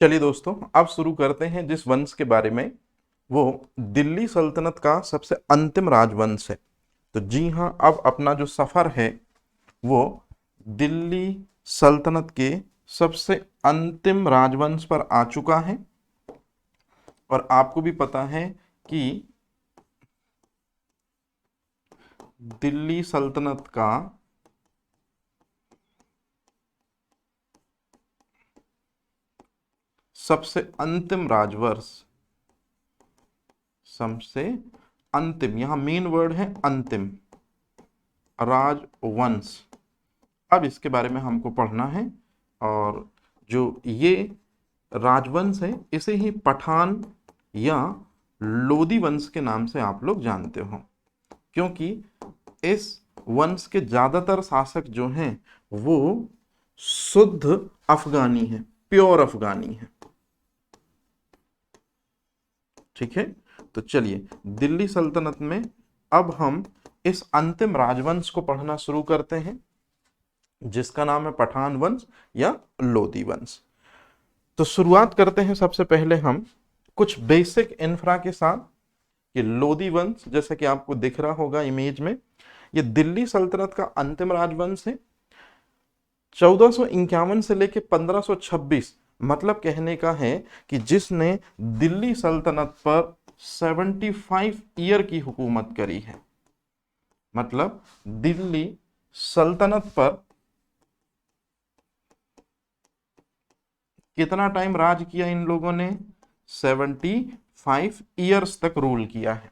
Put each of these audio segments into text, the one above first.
चलिए दोस्तों, अब शुरू करते हैं जिस वंश के बारे में, वो दिल्ली सल्तनत का सबसे अंतिम राजवंश है। तो जी हाँ, अब अपना जो सफर है वो दिल्ली सल्तनत के सबसे अंतिम राजवंश पर आ चुका है। और आपको भी पता है कि दिल्ली सल्तनत का सबसे अंतिम राजवंश, सबसे अंतिम, यहां मेन वर्ड है अंतिम, राजवंश। अब इसके बारे में हमको पढ़ना है। और जो ये राजवंश है इसे ही पठान या लोदी वंश के नाम से आप लोग जानते हो, क्योंकि इस वंश के ज्यादातर शासक जो हैं वो शुद्ध अफगानी है, प्योर अफगानी है। ठीक है, तो चलिए दिल्ली सल्तनत में अब हम इस अंतिम राजवंश को पढ़ना शुरू करते हैं, जिसका नाम है पठान वंश या लोदी वंश। तो शुरुआत करते हैं सबसे पहले हम कुछ बेसिक इंफ्रा के साथ। ये लोदी वंश, जैसे कि आपको दिख रहा होगा इमेज में, ये दिल्ली सल्तनत का अंतिम राजवंश है। 1451 से लेकर 1526, मतलब कहने का है कि जिसने दिल्ली सल्तनत पर 75 ईयर की हुकूमत करी है। मतलब दिल्ली सल्तनत पर कितना टाइम राज किया इन लोगों ने? 75 ईयर्स तक रूल किया है।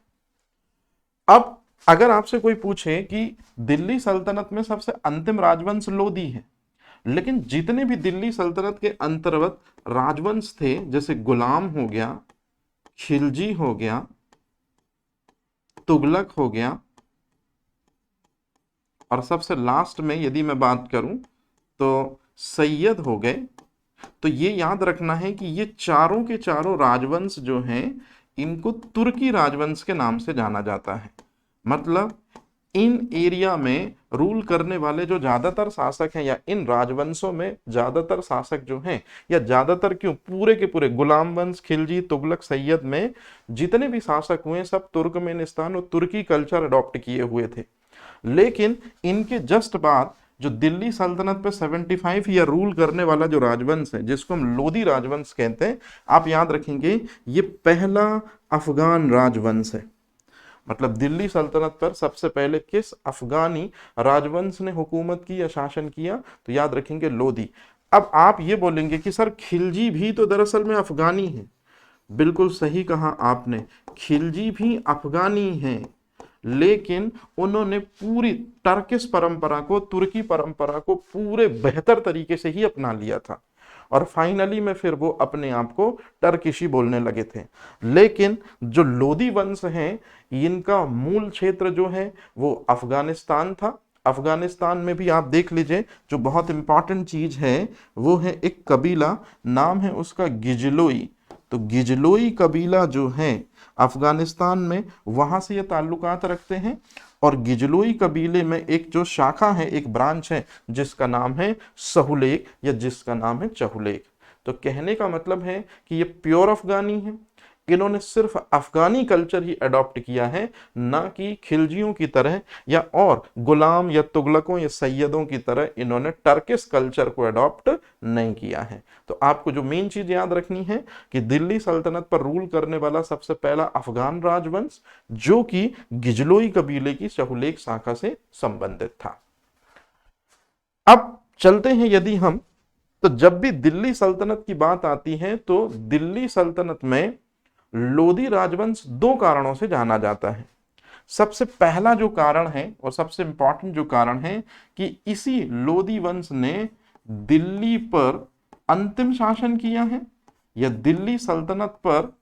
अब अगर आपसे कोई पूछे कि दिल्ली सल्तनत में सबसे अंतिम राजवंश लोदी है, लेकिन जितने भी दिल्ली सल्तनत के अंतर्गत राजवंश थे, जैसे गुलाम हो गया, खिलजी हो गया, तुगलक हो गया, और सबसे लास्ट में यदि मैं बात करूं तो सैयद हो गए, तो ये याद रखना है कि ये चारों के चारों राजवंश जो हैं इनको तुर्की राजवंश के नाम से जाना जाता है। मतलब इन एरिया में रूल करने वाले जो ज्यादातर शासक हैं, या इन राजवंशों में ज्यादातर शासक जो हैं, या ज्यादातर क्यों, पूरे के पूरे गुलाम वंश, खिलजी, तुगलक, सैयद में जितने भी शासक हुए सब तुर्कमेनिस्तान और तुर्की कल्चर अडॉप्ट किए हुए थे। लेकिन इनके जस्ट बाद जो दिल्ली सल्तनत पे 75 ईयर रूल करने वाला जो राजवंश है, जिसको हम लोदी राजवंश कहते हैं, आप याद रखेंगे ये पहला अफगान राजवंश है। मतलब दिल्ली सल्तनत पर सबसे पहले किस अफगानी राजवंश ने हुकूमत की या शासन किया? तो याद रखेंगे लोदी। अब आप ये बोलेंगे कि सर खिलजी भी तो दरअसल में अफगानी है। बिल्कुल सही कहा आपने, खिलजी भी अफगानी हैं, लेकिन उन्होंने पूरी टर्किश परंपरा को, तुर्की परंपरा को पूरे बेहतर तरीके से ही अपना लिया था, और फाइनली में फिर वो अपने आप को टर्किशी बोलने लगे थे। लेकिन जो लोदी वंश हैं, इनका मूल क्षेत्र जो है वो अफगानिस्तान था। अफगानिस्तान में भी आप देख लीजिए, जो बहुत इंपॉर्टेंट चीज है वो है एक कबीला, नाम है उसका गिजलोई। तो गिजलोई कबीला जो है अफगानिस्तान में, वहां से ये ताल्लुकात रखते हैं। और गिजलोई कबीले में एक जो शाखा है, एक ब्रांच है, जिसका नाम है सहुलेक, या जिसका नाम है चहुलेक। तो कहने का मतलब है कि ये प्योर अफगानी है। इन्होंने सिर्फ अफगानी कल्चर ही अडॉप्ट किया है, ना कि खिलजियों की तरह या और गुलाम या तुगलकों या सैयदों की तरह इन्होंने टर्किश कल्चर को अडॉप्ट नहीं किया है। तो आपको जो मेन चीज याद रखनी है कि दिल्ली सल्तनत पर रूल करने वाला सबसे पहला अफगान राजवंश, जो कि गिजलोई कबीले की चहुलेक शाखा से संबंधित था। अब चलते हैं यदि हम, तो जब भी दिल्ली सल्तनत की बात आती है तो दिल्ली सल्तनत में लोदी राजवंश दो कारणों से जाना जाता है। सबसे पहला जो कारण है और सबसे इंपॉर्टेंट जो कारण है कि इसी लोदी वंश ने दिल्ली पर अंतिम शासन किया है, या दिल्ली सल्तनत पर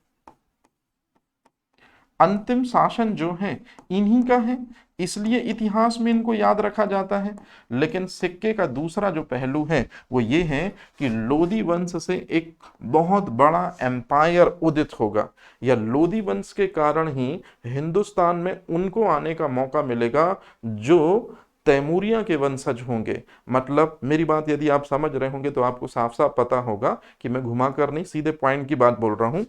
अंतिम शासन जो है इन्हीं का है, इसलिए इतिहास में इनको याद रखा जाता है। लेकिन सिक्के का दूसरा जो पहलू है वो ये है कि लोदी वंश से एक बहुत बड़ा एम्पायर उदित होगा, या लोदी वंश के कारण ही हिंदुस्तान में उनको आने का मौका मिलेगा जो तैमूरिया के वंशज होंगे। मतलब मेरी बात यदि आप समझ रहे होंगे तो आपको साफ साफ पता होगा कि मैं घुमाकर नहीं, सीधे पॉइंट की बात बोल रहा हूं।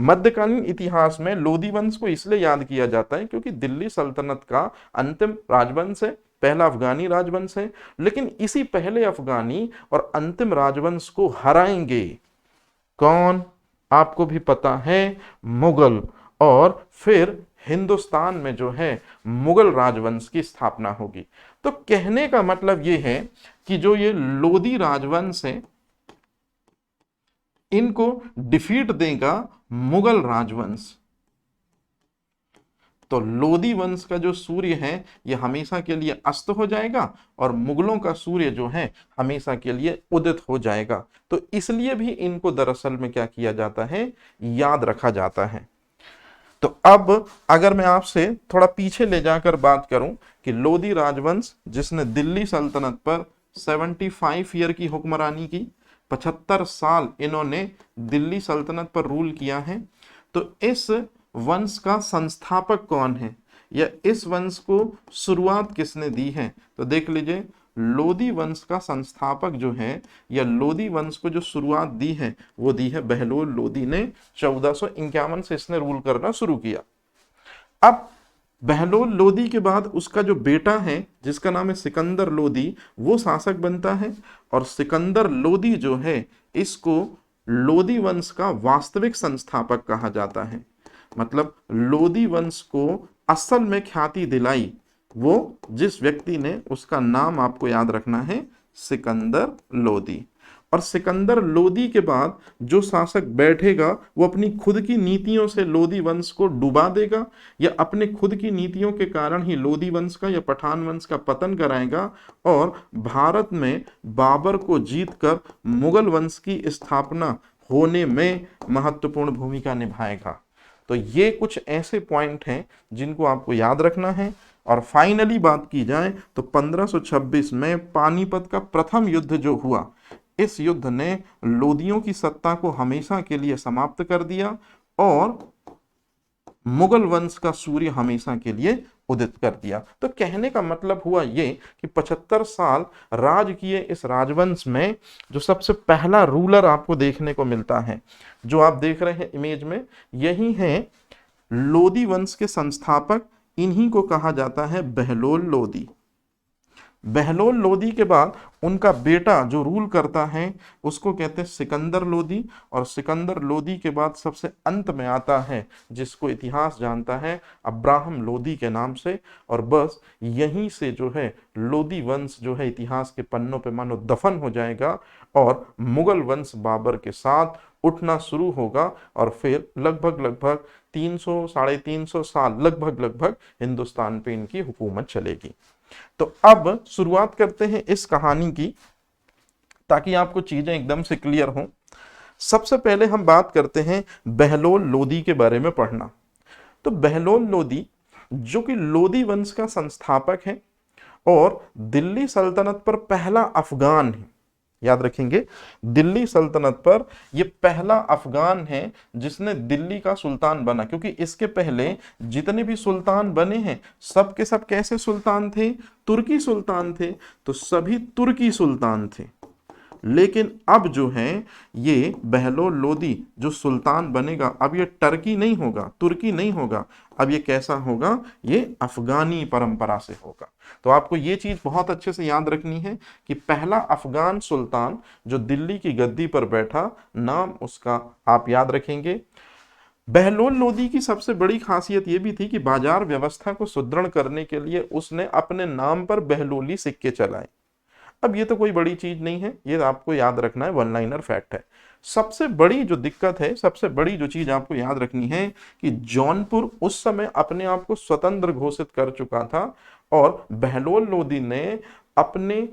मध्यकालीन इतिहास में लोदी वंश को इसलिए याद किया जाता है क्योंकि दिल्ली सल्तनत का अंतिम राजवंश है, पहला अफगानी राजवंश है। लेकिन इसी पहले अफगानी और अंतिम राजवंश को हराएंगे कौन? आपको भी पता है, मुगल। और फिर हिंदुस्तान में जो है मुगल राजवंश की स्थापना होगी। तो कहने का मतलब ये है कि जो ये लोदी राजवंश है, इनको डिफीट देगा मुगल राजवंश। तो लोदी वंश का जो सूर्य है ये हमेशा के लिए अस्त हो जाएगा और मुगलों का सूर्य जो है हमेशा के लिए उदित हो जाएगा। तो इसलिए भी इनको दरअसल में क्या किया जाता है, याद रखा जाता है। तो अब अगर मैं आपसे थोड़ा पीछे ले जाकर बात करूं कि लोदी राजवंश जिसने दिल्ली सल्तनत पर 75 ईयर की हुक्मरानी की, 75 साल इन्होंने दिल्ली सल्तनत पर रूल किया है। तो इस वंश का संस्थापक कौन है या इस वंश को शुरुआत किसने दी है? तो देख लीजिए, लोदी वंश का संस्थापक जो है या लोदी वंश को जो शुरुआत दी है वो दी है बहलोल लोदी ने। 1451 से इसने रूल करना शुरू किया। अब बहलोल लोदी के बाद उसका जो बेटा है जिसका नाम है सिकंदर लोदी, वो शासक बनता है। और सिकंदर लोदी जो है इसको लोदी वंश का वास्तविक संस्थापक कहा जाता है। मतलब लोदी वंश को असल में ख्याति दिलाई वो जिस व्यक्ति ने, उसका नाम आपको याद रखना है, सिकंदर लोदी। और सिकंदर लोदी के बाद जो शासक बैठेगा वो अपनी खुद की नीतियों से लोदी वंश को डुबा देगा या अपने खुद की नीतियों के कारण ही लोदी वंश का या पठान वंश का पतन कराएगा और भारत में बाबर को जीतकर मुगल वंश की स्थापना होने में महत्वपूर्ण भूमिका निभाएगा। तो ये कुछ ऐसे पॉइंट हैं जिनको आपको याद रखना है। और फाइनली बात की जाए तो 1526 में पानीपत का प्रथम युद्ध जो हुआ, इस युद्ध ने लोदियों की सत्ता को हमेशा के लिए समाप्त कर दिया और मुगल वंश का सूर्य हमेशा के लिए उदित कर दिया। तो कहने का मतलब हुआ ये कि 75 साल राज किए इस राजवंश में जो सबसे पहला रूलर आपको देखने को मिलता है, जो आप देख रहे हैं इमेज में, यही है लोदी वंश के संस्थापक। इन्हीं को कहा जाता है बहलोल लोदी। बहलोल लोदी के बाद उनका बेटा जो रूल करता है उसको कहते हैं सिकंदर लोदी। और सिकंदर लोदी के बाद सबसे अंत में आता है जिसको इतिहास जानता है अब्राहम लोदी के नाम से। और बस यहीं से जो है लोदी वंश जो है इतिहास के पन्नों पे मानो दफन हो जाएगा और मुगल वंश बाबर के साथ उठना शुरू होगा। और फिर लगभग 300 साढ़े 300 साल लगभग हिंदुस्तान पे इनकी हुकूमत चलेगी। तो अब शुरुआत करते हैं इस कहानी की ताकि आपको चीजें एकदम से क्लियर हों। सबसे पहले हम बात करते हैं बहलोल लोदी के बारे में पढ़ना। तो बहलोल लोदी जो कि लोदी वंश का संस्थापक है और दिल्ली सल्तनत पर पहला अफगान है। याद रखेंगे, दिल्ली सल्तनत पर यह पहला अफगान है जिसने दिल्ली का सुल्तान बना, क्योंकि इसके पहले जितने भी सुल्तान बने हैं सब के सब कैसे सुल्तान थे, तुर्की सुल्तान थे। तो सभी तुर्की सुल्तान थे। लेकिन अब जो है ये बहलोल लोदी जो सुल्तान बनेगा, अब ये टर्की नहीं होगा, तुर्की नहीं होगा, अब ये कैसा होगा, ये अफगानी परंपरा से होगा। तो आपको ये चीज बहुत अच्छे से याद रखनी है कि पहला अफगान सुल्तान जो दिल्ली की गद्दी पर बैठा, नाम उसका आप याद रखेंगे। बहलोल लोदी की सबसे बड़ी खासियत यह भी थी कि बाजार व्यवस्था को सुदृढ़ करने के लिए उसने अपने नाम पर बहलोली सिक्के चलाए। अब ये तो कोई बड़ी चीज नहीं है, ये आपको याद रखना है, वन लाइनर फैक्ट है। सबसे बड़ी जो दिक्कत है, सबसे बड़ी जो चीज आपको याद रखनी है कि जौनपुर उस समय अपने आप को स्वतंत्र घोषित कर चुका था और बहलोल लोदी ने अपने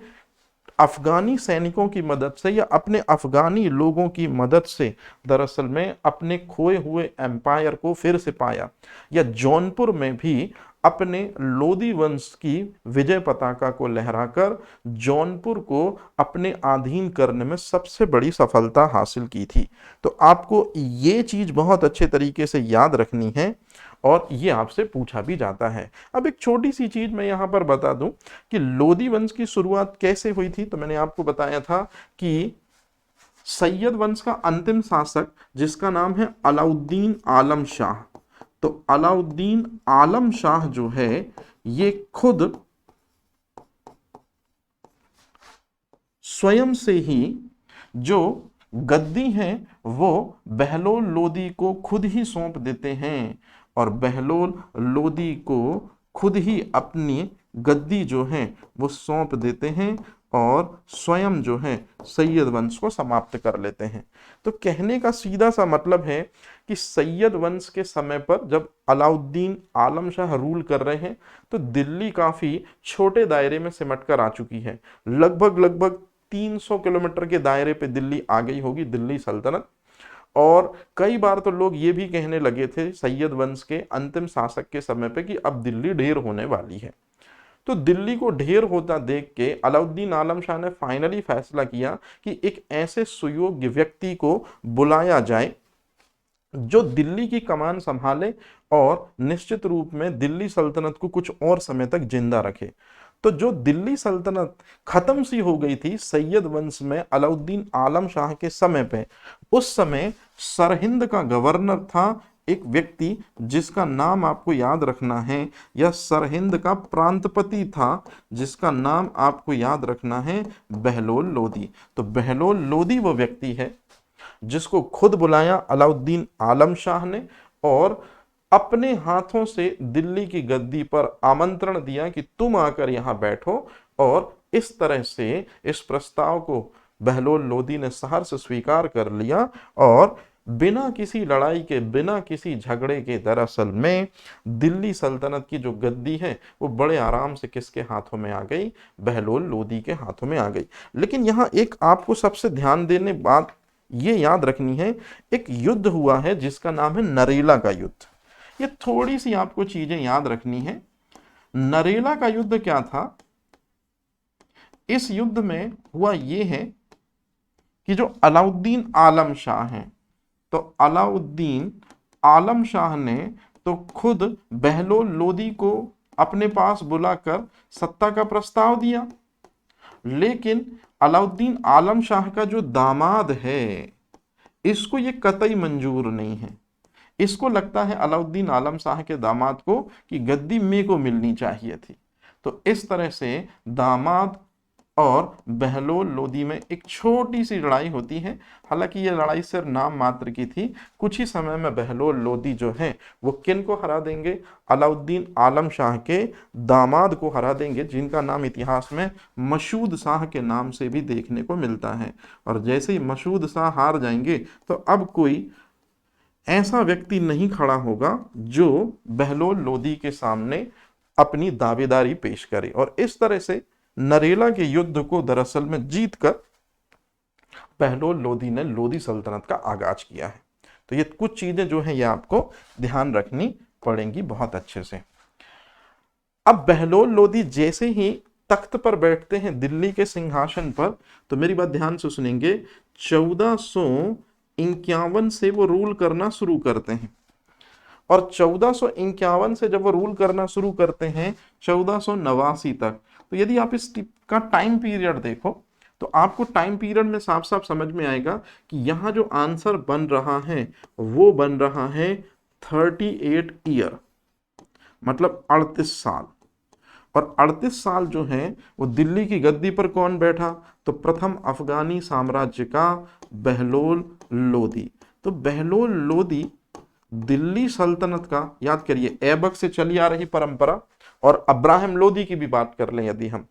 अफगानी सैनिकों की मदद से या अपने अफगानी लोगों की मदद से दरअसल में अपने खोए हुए एम्पायर को फिर से पाया। या जौनपुर में भी अपने लोदी वंश की विजय पताका को लहराकर जौनपुर को अपने अधीन करने में सबसे बड़ी सफलता हासिल की थी। तो आपको ये चीज बहुत अच्छे तरीके से याद रखनी है और ये आपसे पूछा भी जाता है। अब एक छोटी सी चीज मैं यहां पर बता दूं कि लोदी वंश की शुरुआत कैसे हुई थी। तो मैंने आपको बताया था कि सैयद वंश का अंतिम शासक जिसका नाम है अलाउद्दीन आलम शाह, तो अलाउद्दीन आलम शाह जो है ये खुद स्वयं से ही जो गद्दी है वो बहलोल लोदी को खुद ही सौंप देते हैं और बहलोल लोदी को खुद ही अपनी गद्दी जो है वो सौंप देते हैं और स्वयं जो है सैयद वंश को समाप्त कर लेते हैं। तो कहने का सीधा सा मतलब है कि सैयद वंश के समय पर जब अलाउद्दीन आलम शाह रूल कर रहे हैं तो दिल्ली काफी छोटे दायरे में सिमट कर आ चुकी है। लगभग 300 किलोमीटर के दायरे पे दिल्ली आ गई होगी, दिल्ली सल्तनत। और कई बार तो लोग ये भी कहने लगे थे सैयद वंश के अंतिम शासक के समय पे कि अब दिल्ली ढेर होने वाली है। तो दिल्ली को ढेर होता देख के अलाउद्दीन आलम शाह ने फाइनली फैसला किया कि एक ऐसे सुयोग्य व्यक्ति को बुलाया जाए जो दिल्ली की कमान संभाले और निश्चित रूप में दिल्ली सल्तनत को कुछ और समय तक जिंदा रखे। तो जो दिल्ली सल्तनत खत्म सी हो गई थी सैयद वंश में अलाउद्दीन आलम शाह के समय पे, उस समय सरहिंद का गवर्नर था एक व्यक्ति जिसका नाम आपको याद रखना है, या सरहिंद का प्रांतपति था जिसका नाम आपको याद रखना है बहलोल लोदी। तो बहलोल लोदी वो व्यक्ति है जिसको खुद बुलाया अलाउद्दीन आलम शाह ने और अपने हाथों से दिल्ली की गद्दी पर आमंत्रण दिया कि तुम आकर यहां बैठो। और इस तरह से इस प्रस्ताव को बहलोल लोदी ने सहर्ष स्वीकार कर लिया और बिना किसी लड़ाई के, बिना किसी झगड़े के दरअसल में दिल्ली सल्तनत की जो गद्दी है वो बड़े आराम से किसके हाथों में आ गई, बहलोल लोदी के हाथों में आ गई। लेकिन यहाँ एक आपको सबसे ध्यान देने बात ये याद रखनी है, एक युद्ध हुआ है जिसका नाम है नरेला का युद्ध। ये थोड़ी सी आपको चीजें याद रखनी है। नरेला का युद्ध क्या था, इस युद्ध में हुआ ये है कि जो अलाउद्दीन आलम शाह हैं, तो अलाउद्दीन आलम शाह ने तो खुद बहलोल लोदी को अपने पास बुलाकर सत्ता का प्रस्ताव दिया, लेकिन अलाउद्दीन आलम शाह का जो दामाद है इसको ये कतई मंजूर नहीं है। इसको लगता है अलाउद्दीन आलम शाह के दामाद को कि गद्दी मेरे को मिलनी चाहिए थी। तो इस तरह से दामाद और बहलोल लोदी में एक छोटी सी लड़ाई होती है। हालांकि ये लड़ाई सिर्फ नाम मात्र की थी। कुछ ही समय में बहलोल लोदी जो है वो किन को हरा देंगे, अलाउद्दीन आलम शाह के दामाद को हरा देंगे, जिनका नाम इतिहास में मसूद शाह के नाम से भी देखने को मिलता है। और जैसे ही मसूद शाह हार जाएंगे तो अब कोई ऐसा व्यक्ति नहीं खड़ा होगा जो बहलोल लोदी के सामने अपनी दावेदारी पेश करे। और इस तरह से नरेला के युद्ध को दरअसल में जीतकर बहलोल लोदी ने लोदी सल्तनत का आगाज किया है। तो ये कुछ चीजें जो है ये आपको ध्यान रखनी पड़ेंगी बहुत अच्छे से। अब बहलोल लोदी जैसे ही तख्त पर बैठते हैं दिल्ली के सिंहासन पर, तो मेरी बात ध्यान से सुनेंगे, 1451 से वो रूल करना शुरू करते हैं। और 1451 से जब वो रूल करना शुरू करते हैं 1489 तक, तो यदि आप इस का टाइम पीरियड देखो तो आपको टाइम पीरियड में साफ साफ समझ में आएगा कि यहाँ जो आंसर बन रहा है वो बन रहा है 38 ईयर, मतलब 38 साल। और 38 साल जो है वो दिल्ली की गद्दी पर कौन बैठा, तो प्रथम अफगानी साम्राज्य का बहलोल लोदी। तो बहलोल लोदी दिल्ली सल्तनत का, याद करिए ऐबक से चली आ रही परंपरा, और अब्राहम लोदी की भी बात कर लें यदि हम,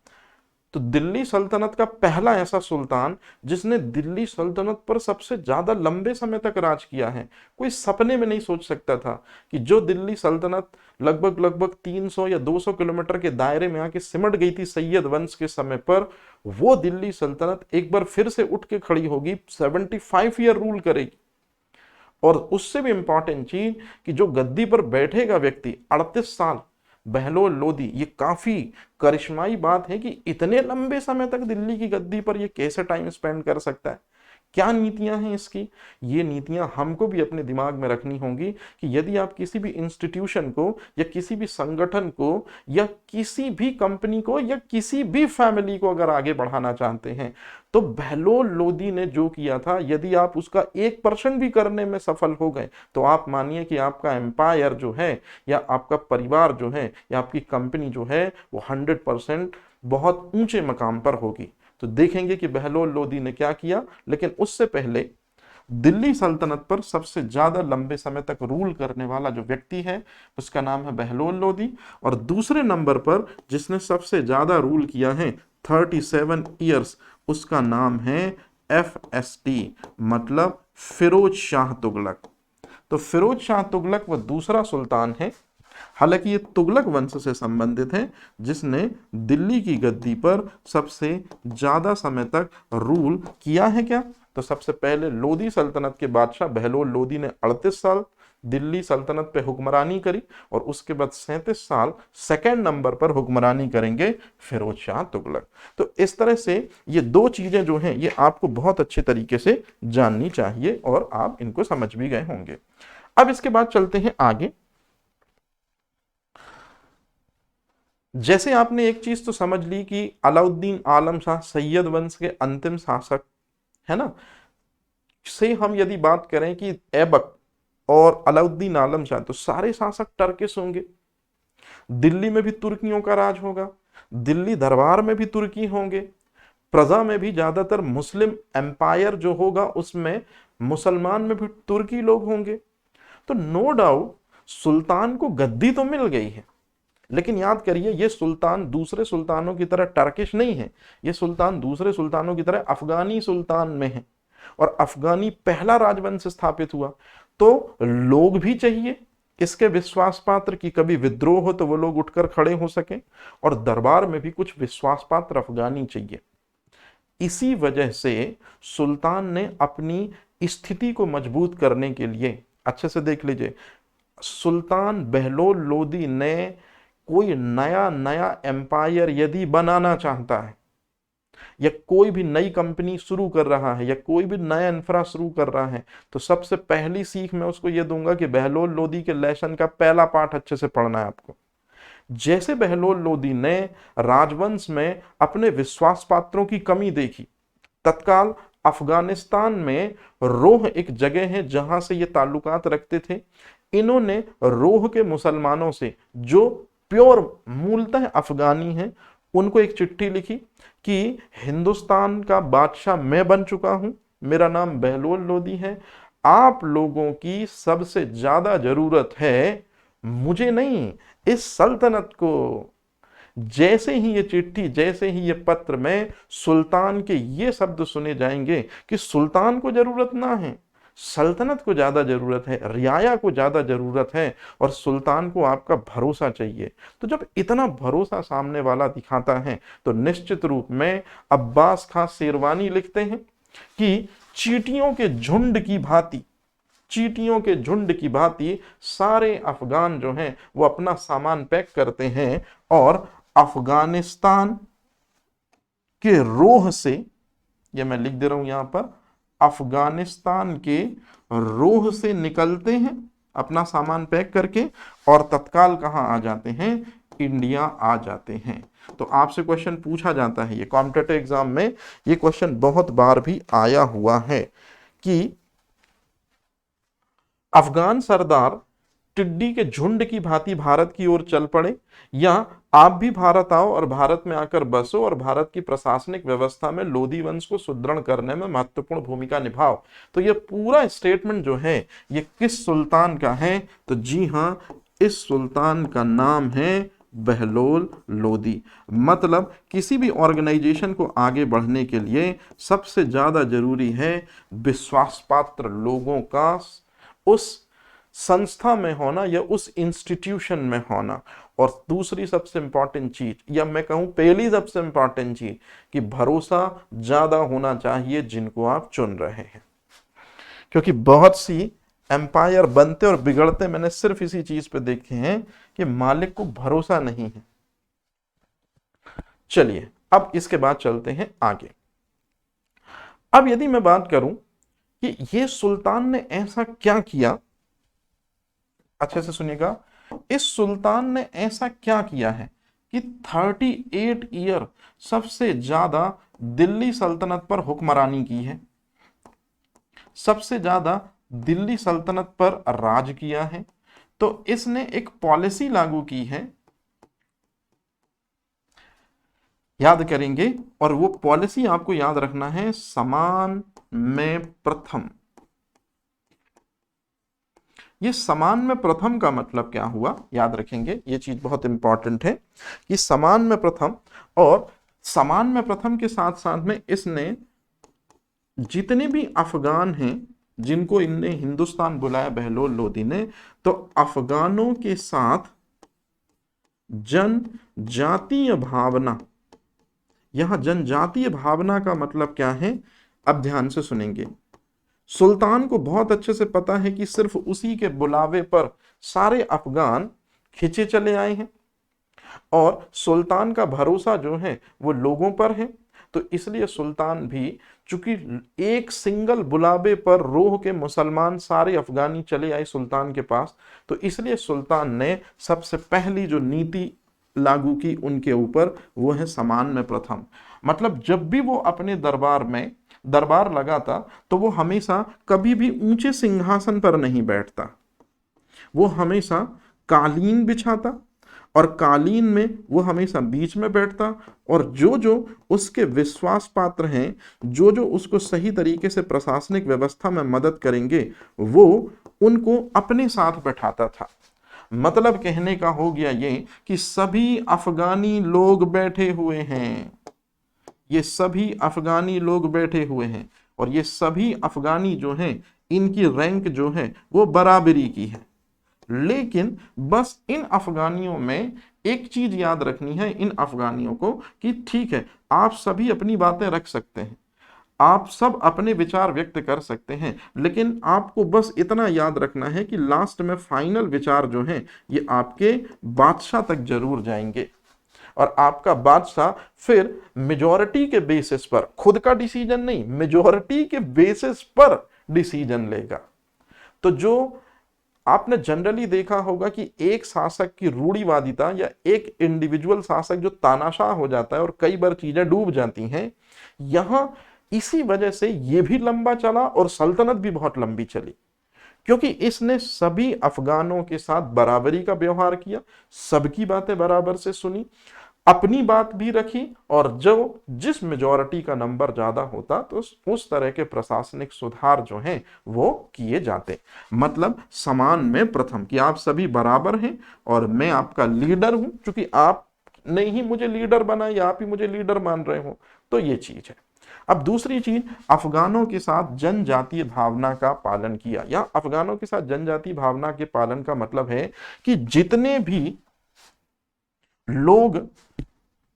तो दिल्ली सल्तनत का पहला ऐसा सुल्तान जिसने दिल्ली सल्तनत पर सबसे ज्यादा लंबे समय तक राज किया है। कोई सपने में नहीं सोच सकता था कि जो दिल्ली सल्तनत लगभग 300 या 200 किलोमीटर के दायरे में आके सिमट गई थी सैयद वंश के समय पर, वो दिल्ली सल्तनत एक बार फिर से उठ के खड़ी होगी, 75 ईयर रूल करेगी। और उससे भी इंपॉर्टेंट चीज कि जो गद्दी पर बैठेगा व्यक्ति 38 साल, बहलोल लोदी, ये काफी करिश्माई बात है कि इतने लंबे समय तक दिल्ली की गद्दी पर ये कैसे टाइम स्पेंड कर सकता है। क्या नीतियां हैं इसकी? ये नीतियां हमको भी अपने दिमाग में रखनी होंगी कि यदि आप किसी भी इंस्टीट्यूशन को या किसी भी संगठन को या किसी भी कंपनी को या किसी भी फैमिली को अगर आगे बढ़ाना चाहते हैं, तो बहलोल लोदी ने जो किया था, यदि आप उसका 1% भी करने में सफल हो गए, तो आप मानिए कि आपका एम्पायर जो है या आपका परिवार जो है या आपकी कंपनी जो है वो 100% बहुत ऊंचे मकाम पर होगी। तो देखेंगे कि बहलोल लोदी ने क्या किया। लेकिन उससे पहले दिल्ली सल्तनत पर सबसे ज्यादा लंबे समय तक रूल करने वाला जो व्यक्ति है उसका नाम है बहलोल लोदी, और दूसरे नंबर पर जिसने सबसे ज्यादा रूल किया है 37 ईयर्स, उसका नाम है FST, मतलब फिरोज शाह तुगलक। तो फिरोज शाह तुगलक वह दूसरा सुल्तान है, हालांकि ये तुगलक वंश से संबंधित है, जिसने दिल्ली की गद्दी पर सबसे ज्यादा समय तक रूल किया है। क्या? तो सबसे पहले लोदी सल्तनत के बादशाह बहलोल लोदी ने 38 साल दिल्ली सल्तनत पे हुक्मरानी करी, और उसके बाद 37 साल सेकंड नंबर पर हुक्मरानी करेंगे फिरोज शाह तुगलक। तो इस तरह से ये दो चीजें जो हैं ये आपको बहुत अच्छे तरीके से जाननी चाहिए, और आप इनको समझ भी गए होंगे। अब इसके बाद चलते हैं आगे। जैसे आपने एक चीज तो समझ ली कि अलाउद्दीन आलम शाह सैयद वंश के अंतिम शासक है ना, से हम यदि बात करें कि ऐबक और अलाउद्दीन आलम शाह, तो सारे शासक टर्किश होंगे। दिल्ली में भी तुर्कियों का राज होगा, दिल्ली दरबार में भी तुर्की होंगे, प्रजा में भी ज्यादातर मुस्लिम एम्पायर जो होगा उसमें मुसलमान में भी तुर्की लोग होंगे। तो नो डाउट सुल्तान को गद्दी तो मिल गई है, लेकिन याद करिए ये सुल्तान दूसरे सुल्तानों की तरह टर्किश नहीं है, ये सुल्तान दूसरे सुल्तानों की तरह अफगानी सुल्तान में है, और अफगानी पहला राजवंश स्थापित हुआ। तो लोग भी चाहिए इसके विश्वास पात्र कि कभी विद्रोह हो तो वो लोग उठकर खड़े हो सके, और दरबार में भी कुछ विश्वास पात्र अफगानी चाहिए। इसी वजह से सुल्तान ने अपनी स्थिति को मजबूत करने के लिए, अच्छे से देख लीजिए, सुल्तान बहलोल लोदी ने कोई नया नया एम्पायर यदि बनाना चाहता है, या कोई भी नई कंपनी शुरू कर रहा है, या कोई भी नया इंफ्रा शुरू कर रहा है, तो सबसे पहली सीख मैं उसको ये दूंगा कि बहलोल लोदी के लेसन का पहला पाठ अच्छे से पढ़ना है आपको। जैसे बहलोल लोदी ने राजवंश में अपने विश्वास पात्रों की कमी देखी, तत्काल अफगानिस्तान में रोह एक जगह है जहां से ये ताल्लुकात रखते थे, इन्होंने रोह के मुसलमानों से जो प्योर मूलतः अफगानी हैं उनको एक चिट्ठी लिखी कि हिंदुस्तान का बादशाह मैं बन चुका हूं, मेरा नाम बहलोल लोदी है, आप लोगों की सबसे ज्यादा जरूरत है मुझे नहीं, इस सल्तनत को। जैसे ही ये चिट्ठी, जैसे ही ये पत्र में सुल्तान के ये शब्द सुने जाएंगे कि सुल्तान को जरूरत ना है, सल्तनत को ज्यादा जरूरत है, रियाया को ज्यादा जरूरत है, और सुल्तान को आपका भरोसा चाहिए। तो जब इतना भरोसा सामने वाला दिखाता है तो निश्चित रूप में अब्बास खां शेरवानी लिखते हैं कि चींटियों के झुंड की भांति, चींटियों के झुंड की भांति सारे अफगान जो हैं वो अपना सामान पैक करते हैं और अफगानिस्तान के रोह से, ये मैं लिख दे रहा हूं यहां पर, अफगानिस्तान के रोह से निकलते हैं अपना सामान पैक करके, और तत्काल कहां आ जाते हैं? इंडिया आ जाते हैं। तो आपसे क्वेश्चन पूछा जाता है, ये कॉम्पिटिटिव एग्जाम में ये क्वेश्चन बहुत बार भी आया हुआ है कि अफगान सरदार टिड्डी के झुंड की भांति भारत की ओर चल पड़े, या आप भी भारत आओ और भारत में आकर बसो और भारत की प्रशासनिक व्यवस्था में लोदी वंश को सुदृढ़ करने में महत्वपूर्ण भूमिका निभाओ। तो ये पूरा स्टेटमेंट जो है ये किस सुल्तान का है? तो जी हां, इस सुल्तान का नाम है बहलोल लोदी। मतलब किसी भी ऑर्गेनाइजेशन को आगे बढ़ने के लिए सबसे ज्यादा जरूरी है विश्वास पात्र लोगों का उस संस्था में होना या उस इंस्टीट्यूशन में होना, और दूसरी सबसे इंपॉर्टेंट चीज, या मैं कहूं पहली सबसे इंपॉर्टेंट चीज, कि भरोसा ज्यादा होना चाहिए जिनको आप चुन रहे हैं। क्योंकि बहुत सी एम्पायर बनते और बिगड़ते मैंने सिर्फ इसी चीज पे देखे हैं कि मालिक को भरोसा नहीं है। चलिए अब इसके बाद चलते हैं आगे। अब यदि मैं बात करूं कि ये सुल्तान ने ऐसा क्या किया, अच्छे से सुनिएगा, इस सुल्तान ने ऐसा क्या किया है कि 38 ईयर सबसे ज्यादा दिल्ली सल्तनत पर हुक्मरानी की है, सबसे ज्यादा दिल्ली सल्तनत पर राज किया है। तो इसने एक पॉलिसी लागू की है, याद करेंगे, और वो पॉलिसी आपको याद रखना है, समान में प्रथम। ये समान में प्रथम का मतलब क्या हुआ, याद रखेंगे, ये चीज बहुत इंपॉर्टेंट है कि समान में प्रथम, और समान में प्रथम के साथ साथ में इसने जितने भी अफगान हैं जिनको इनने हिंदुस्तान बुलाया बहलोल लोदी ने, तो अफगानों के साथ जनजातीय भावना, यहां जनजातीय भावना का मतलब क्या है, अब ध्यान से सुनेंगे। सुल्तान को बहुत अच्छे से पता है कि सिर्फ उसी के बुलावे पर सारे अफगान खिंचे चले आए हैं और सुल्तान का भरोसा जो है वो लोगों पर है। तो इसलिए सुल्तान भी, चूंकि एक सिंगल बुलावे पर रोह के मुसलमान सारे अफगानी चले आए सुल्तान के पास, तो इसलिए सुल्तान ने सबसे पहली जो नीति लागू की उनके ऊपर, वो है समान में प्रथम। मतलब जब भी वो अपने दरबार में दरबार लगाता तो वो हमेशा कभी भी ऊंचे सिंहासन पर नहीं बैठता, वो हमेशा कालीन बिछाता और कालीन में वो हमेशा बीच में बैठता, और जो जो उसके विश्वास पात्र हैं, जो जो उसको सही तरीके से प्रशासनिक व्यवस्था में मदद करेंगे, वो उनको अपने साथ बैठाता था। मतलब कहने का हो गया ये कि सभी अफगानी लोग बैठे हुए हैं, ये सभी अफगानी लोग बैठे हुए हैं, और ये सभी अफगानी जो हैं इनकी रैंक जो है वो बराबरी की है। लेकिन बस इन अफगानियों में एक चीज याद रखनी है इन अफगानियों को कि ठीक है, आप सभी अपनी बातें रख सकते हैं, आप सब अपने विचार व्यक्त कर सकते हैं, लेकिन आपको बस इतना याद रखना है कि लास्ट में फाइनल विचार जो हैं ये आपके बादशाह तक जरूर जाएंगे, और आपका बादशाह फिर मेजॉरिटी के बेसिस पर, खुद का डिसीजन नहीं, मेजॉरिटी के बेसिस पर डिसीजन लेगा। तो जो आपने जनरली देखा होगा कि एक शासक की रूढ़िवादिता या एक इंडिविजुअल शासक जो तानाशाह हो जाता है और कई बार चीजें डूब जाती हैं, यहां इसी वजह से ये भी लंबा चला और सल्तनत भी बहुत लंबी चली, क्योंकि इसने सभी अफगानों के साथ बराबरी का व्यवहार किया, सबकी बातें बराबर से सुनी, अपनी बात भी रखी, और जो जिस मेजॉरिटी का नंबर ज्यादा होता तो उस तरह के प्रशासनिक सुधार जो हैं वो किए जाते। मतलब समान में प्रथम, कि आप सभी बराबर हैं और मैं आपका लीडर हूं, क्योंकि आप ने ही मुझे लीडर बनाया, आप ही मुझे लीडर मान रहे हो, तो ये चीज है। अब दूसरी चीज, अफगानों के साथ जनजातीय भावना का पालन किया, या अफगानों के साथ जनजातीय भावना के पालन का मतलब है कि जितने भी लोग,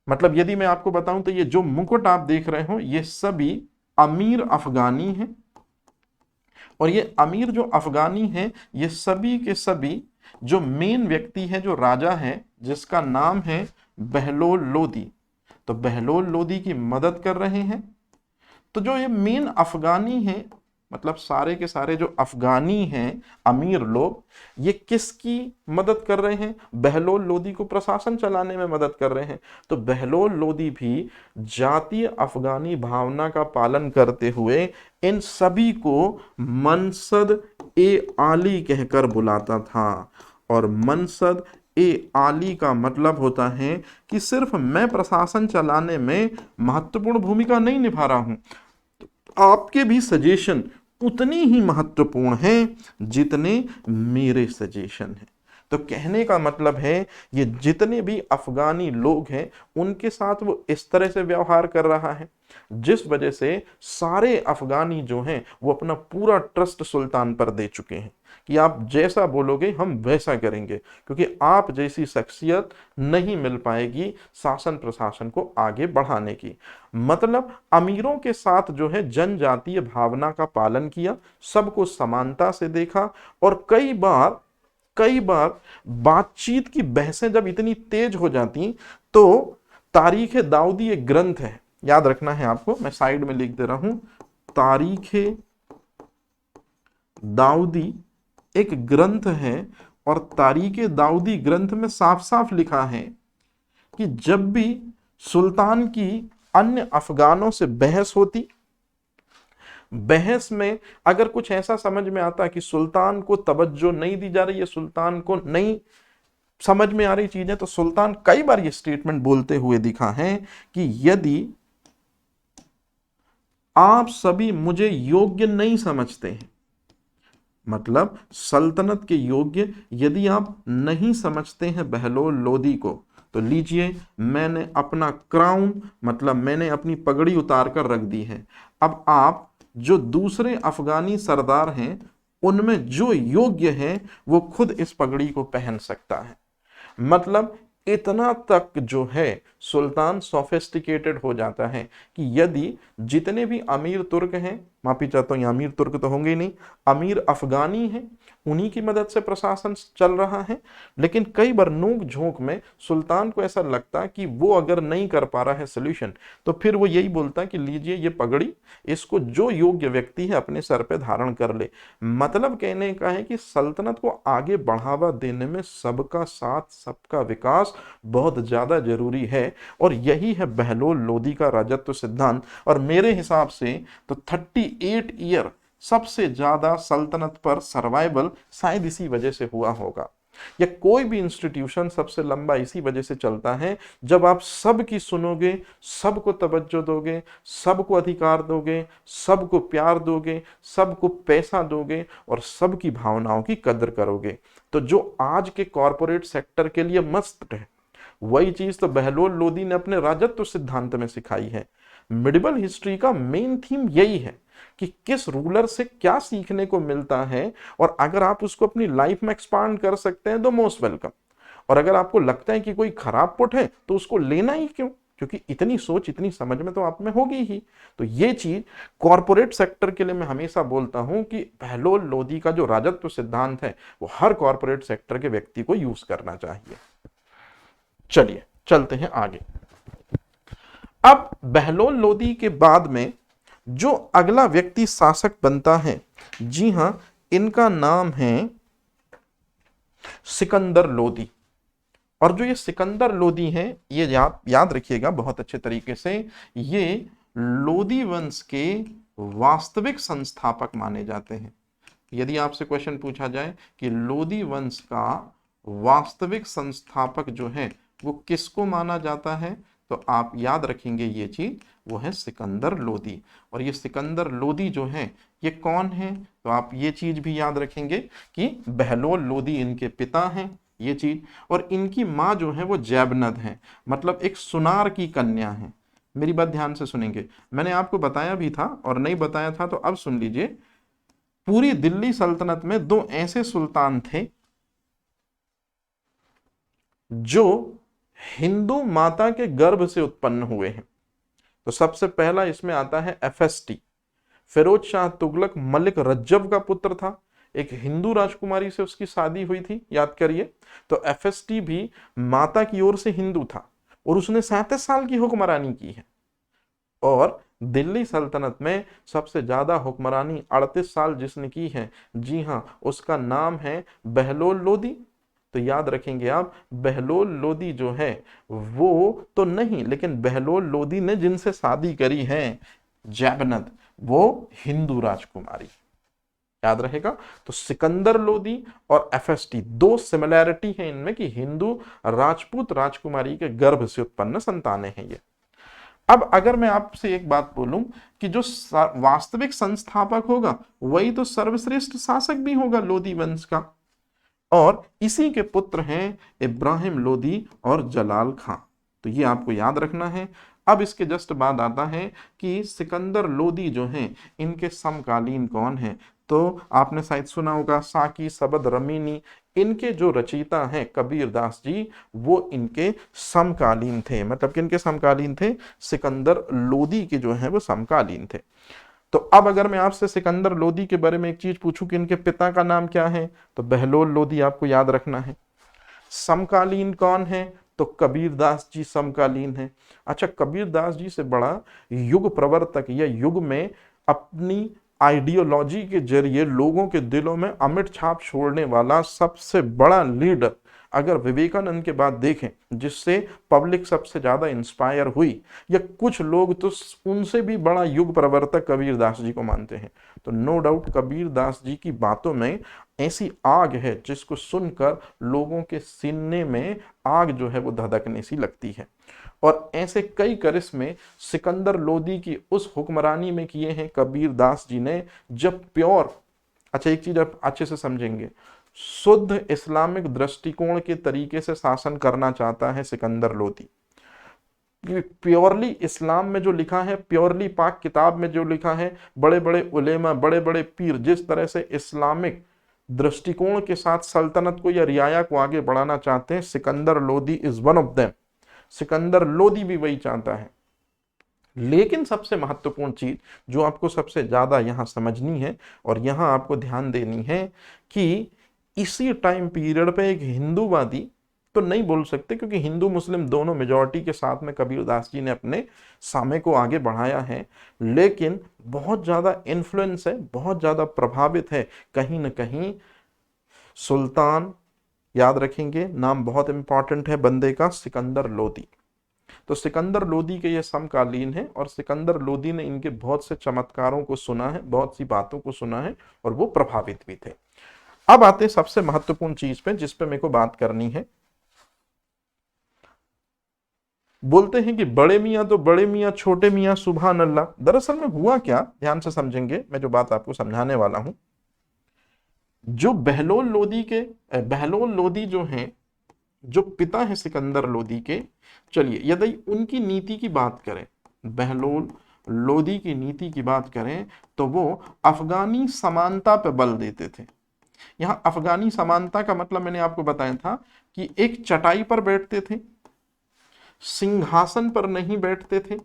मतलब यदि मैं आपको बताऊं तो ये जो मुकुट आप देख रहे हो ये सभी अमीर अफगानी हैं, और ये अमीर जो अफगानी हैं ये सभी के सभी जो मेन व्यक्ति है, जो राजा है जिसका नाम है बहलोल लोदी, तो बहलोल लोदी की मदद कर रहे हैं। तो जो ये मेन अफगानी हैं, मतलब सारे के सारे जो अफगानी हैं अमीर लोग, ये किसकी मदद कर रहे हैं, बहलोल लोदी को प्रशासन चलाने में मदद कर रहे हैं। तो बहलोल लोदी भी जातीय अफगानी भावना का पालन करते हुए इन सभी को मनसद ए आली कहकर बुलाता था, और मनसद ए आली का मतलब होता है कि सिर्फ मैं प्रशासन चलाने में महत्वपूर्ण भूमिका नहीं निभा रहा हूं, आपके भी सजेशन उतनी ही महत्वपूर्ण हैं जितने मेरे सजेशन हैं। तो कहने का मतलब है ये जितने भी अफगानी लोग हैं उनके साथ वो इस तरह से व्यवहार कर रहा है, जिस वजह से सारे अफगानी जो हैं वो अपना पूरा ट्रस्ट सुल्तान पर दे चुके हैं कि आप जैसा बोलोगे हम वैसा करेंगे, क्योंकि आप जैसी शख्सियत नहीं मिल पाएगी शासन प्रशासन को आगे बढ़ाने की। मतलब अमीरों के साथ जो है जनजातीय भावना का पालन किया, सबको समानता से देखा, और कई बार बातचीत की बहसें जब इतनी तेज हो जाती तो तारीख दाऊदी एक ग्रंथ है, याद रखना है आपको, मैं साइड में लिख दे रहा हूं, तारीख दाऊदी एक ग्रंथ है, और तारीख दाऊदी ग्रंथ में साफ साफ लिखा है कि जब भी सुल्तान की अन्य अफगानों से बहस होती, बहस में अगर कुछ ऐसा समझ में आता कि सुल्तान को तवज्जो नहीं दी जा रही है, सुल्तान को नहीं समझ में आ रही चीजें, तो सुल्तान कई बार ये स्टेटमेंट बोलते हुए दिखा है कि यदि आप सभी मुझे योग्य नहीं समझते हैं, मतलब सल्तनत के योग्य यदि आप नहीं समझते हैं बहलोल लोदी को, तो लीजिए मैंने अपना क्राउन, मतलब मैंने अपनी पगड़ी उतार कर रख दी है। अब आप जो दूसरे अफगानी सरदार हैं उनमें जो योग्य है वो खुद इस पगड़ी को पहन सकता है। मतलब इतना तक जो है सुल्तान सोफिस्टिकेटेड हो जाता है कि यदि जितने भी अमीर तुर्क हैं, माफी चाहता हूं, अमीर तुर्क तो होंगे ही नहीं, अमीर अफगानी हैं, उन्हीं की मदद से प्रशासन चल रहा है, लेकिन कई बार नोक झोंक में सुल्तान को ऐसा लगता कि वो अगर नहीं कर पा रहा है सोल्यूशन, तो फिर वो यही बोलता कि लीजिए ये पगड़ी, इसको जो योग्य व्यक्ति है अपने सर पे धारण कर ले। मतलब कहने का है कि सल्तनत को आगे बढ़ावा देने में सबका साथ, सबका विकास बहुत ज्यादा जरूरी है, और यही है बहलोल लोदी का राजत्व सिद्धांत। और मेरे हिसाब से तो 38 ईयर सबसे ज्यादा सल्तनत पर सर्वाइवल शायद इसी वजह से हुआ होगा, या कोई भी इंस्टीट्यूशन सबसे लंबा इसी वजह से चलता है जब आप सबकी सुनोगे, सबको तवज्जो दोगे, सबको अधिकार दोगे, सबको प्यार दोगे, सबको पैसा दोगे, और सबकी भावनाओं की कदर करोगे। तो जो आज के कॉरपोरेट सेक्टर के लिए मस्त है, वही चीज तो बहलोल लोदी ने अपने राजत्व सिद्धांत में सिखाई है। मिडिवल हिस्ट्री का मेन थीम यही है कि किस रूलर से क्या सीखने को मिलता है, और अगर आप उसको अपनी लाइफ में एक्सपांड कर सकते हैं तो मोस्ट वेलकम, और अगर आपको लगता है कि कोई खराब पुट है तो उसको लेना ही क्यों, क्योंकि इतनी सोच इतनी समझ में तो आप में होगी ही। तो ये चीज कॉरपोरेट सेक्टर के लिए मैं हमेशा बोलता हूं कि बहलोल लोदी का जो राजत्व सिद्धांत है वो हर कॉरपोरेट सेक्टर के व्यक्ति को यूज करना चाहिए। चलिए चलते हैं आगे। अब बहलोल लोदी के बाद में जो अगला व्यक्ति शासक बनता है, जी हां, इनका नाम है सिकंदर लोदी। और जो ये सिकंदर लोदी है, ये याद रखिएगा बहुत अच्छे तरीके से, ये लोदी वंश के वास्तविक संस्थापक माने जाते हैं। यदि आपसे क्वेश्चन पूछा जाए कि लोदी वंश का वास्तविक संस्थापक जो है वो किसको माना जाता है, तो आप याद रखेंगे ये चीज, वो है सिकंदर लोदी। और ये सिकंदर लोदी जो है ये कौन है, तो आप ये चीज भी याद रखेंगे कि बहलोल लोदी इनके पिता हैं, ये चीज। और इनकी माँ जो है वो जैबनद है, मतलब एक सुनार की कन्या है। मेरी बात ध्यान से सुनेंगे, मैंने आपको बताया भी था और नहीं बताया था तो अब सुन लीजिए। पूरी दिल्ली सल्तनत में दो ऐसे सुल्तान थे जो हिंदू माता के गर्भ से उत्पन्न हुए हैं। तो सबसे पहला इसमें आता है एफएसटी, फिरोज शाह तुगलक मलिक रज्जब का पुत्र था, एक हिंदू राजकुमारी से उसकी शादी हुई थी, याद करिए। तो एफएसटी भी माता की ओर से हिंदू था और उसने 37 साल की हुक्मरानी की है। और दिल्ली सल्तनत में सबसे ज्यादा हुक्मरानी 38 साल जिसने की है, जी हां, उसका नाम है बहलोल लोदी। तो याद रखेंगे आप, बहलोल लोदी जो है वो तो नहीं, लेकिन बहलोल लोदी ने जिनसे शादी करी है जैबनद, वो हिंदू राजकुमारी, याद रहेगा। तो सिकंदर लोदी और एफएसटी दो सिमिलैरिटी है इनमें कि हिंदू राजपूत राजकुमारी के गर्भ से उत्पन्न संतानें हैं ये। अब अगर मैं आपसे एक बात बोलूं कि जो वास्तविक संस्थापक होगा वही तो सर्वश्रेष्ठ शासक भी होगा लोदी वंश का, और इसी के पुत्र हैं इब्राहिम लोदी और जलाल खां। तो ये आपको याद रखना है। अब इसके जस्ट बाद आता है कि सिकंदर लोदी जो हैं इनके समकालीन कौन हैं। तो आपने शायद सुना होगा साकी सबद रमीनी, इनके जो रचयिता हैं कबीर दास जी, वो इनके समकालीन थे। मतलब कि इनके समकालीन थे, सिकंदर लोदी के जो हैं वो समकालीन थे। तो अब अगर मैं आपसे सिकंदर लोदी के बारे में एक चीज पूछूं कि इनके पिता का नाम क्या है, तो बहलोल लोदी आपको याद रखना है। समकालीन कौन है, तो कबीर दास जी समकालीन है। अच्छा, कबीर दास जी से बड़ा युग प्रवर्तक या युग में अपनी आइडियोलॉजी के जरिए लोगों के दिलों में अमिट छाप छोड़ने वाला सबसे बड़ा लीडर अगर विवेकानंद के बाद देखें, जिससे पब्लिक सबसे ज्यादा इंस्पायर हुई, या कुछ लोग तो उनसे भी बड़ा युग प्रवर्तक कबीर दास जी को मानते हैं, तो नो डाउट कबीर दास जी की बातों में ऐसी आग है जिसको सुनकर लोगों के सीने में आग जो है वो धधकने सी लगती है। और ऐसे कई करिश्मे सिकंदर लोदी की उस हुक्मरानी में किए हैं कबीर दास जी ने, जब प्योर, अच्छा एक चीज आप अच्छे से समझेंगे, शुद्ध इस्लामिक दृष्टिकोण के तरीके से शासन करना चाहता है सिकंदर लोदी। प्योरली इस्लाम में जो लिखा है, प्योरली पाक किताब में जो लिखा है, बड़े बड़े उलेमा, बड़े बड़े पीर जिस तरह से इस्लामिक दृष्टिकोण के साथ सल्तनत को या रियाया को आगे बढ़ाना चाहते हैं, Sikandar Lodi is one of them. Sikandar Lodi भी वही चाहता है। लेकिन सबसे महत्वपूर्ण चीज जो आपको सबसे ज्यादा यहां समझनी है और यहां आपको ध्यान देनी है कि इसी टाइम पीरियड पे एक हिंदूवादी, तो नहीं बोल सकते क्योंकि हिंदू मुस्लिम दोनों मेजॉरिटी के साथ में कबीरदास जी ने अपने सामे को आगे बढ़ाया है, लेकिन बहुत ज्यादा इन्फ्लुएंस है, बहुत ज्यादा प्रभावित है कहीं ना कहीं सुल्तान, याद रखेंगे नाम बहुत इंपॉर्टेंट है बंदे का, सिकंदर लोदी। तो सिकंदर लोदी के ये समकालीन है और सिकंदर लोदी ने इनके बहुत से चमत्कारों को सुना है, बहुत सी बातों को सुना है और वो प्रभावित भी थे। अब आते सबसे महत्वपूर्ण चीज पे जिस पे मेरे को बात करनी है। बोलते हैं कि बड़े मियां तो बड़े मियां, छोटे मियां सुभान अल्लाह। दरअसल में हुआ क्या, ध्यान से समझेंगे, मैं जो बात आपको समझाने वाला हूं। जो बहलोल लोदी जो हैं, जो पिता है सिकंदर लोदी के, चलिए यदि उनकी नीति की बात करें, बहलोल लोदी की नीति की बात करें, तो वो अफगानी समानता पे बल देते थे। यहां अफगानी समानता का मतलब मैंने आपको बताया था कि एक चटाई पर बैठते थे, सिंहासन पर नहीं बैठते थे,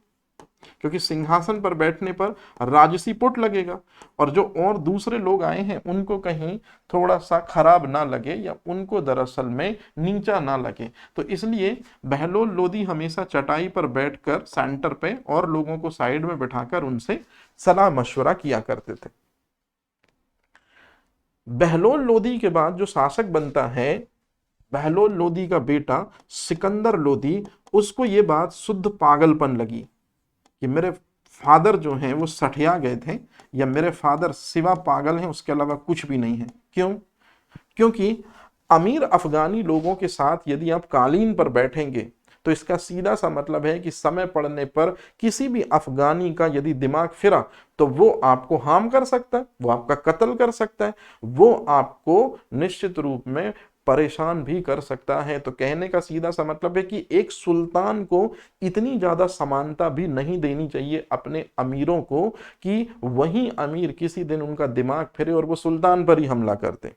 क्योंकि सिंहासन पर बैठने पर राजसी पुट लगेगा और जो और दूसरे लोग आए हैं उनको कहीं थोड़ा सा खराब ना लगे या उनको दरअसल में नीचा ना लगे। तो इसलिए बहलोल लोदी हमेशा चटाई पर बैठकर सेंटर पे और लोगों को साइड में बिठाकर उनसे सलाह मशवरा किया करते थे। बहलोल लोदी के बाद जो शासक बनता है, बहलोल लोदी का बेटा सिकंदर लोदी, उसको ये बात शुद्ध पागलपन लगी कि मेरे फादर जो हैं वो सठिया गए थे, या मेरे फादर सिवा पागल हैं उसके अलावा कुछ भी नहीं है। क्यों? क्योंकि अमीर अफगानी लोगों के साथ यदि आप कालीन पर बैठेंगे तो इसका सीधा सा मतलब है कि समय पड़ने पर किसी भी अफगानी का यदि दिमाग फिरा तो वो आपको हार्म कर सकता है, वो आपका कत्ल कर सकता है, वो आपको निश्चित रूप में परेशान भी कर सकता है। तो कहने का सीधा सा मतलब है कि एक सुल्तान को इतनी ज्यादा समानता भी नहीं देनी चाहिए अपने अमीरों को कि वही अमीर किसी दिन उनका दिमाग फिरे और वो सुल्तान पर ही हमला करते।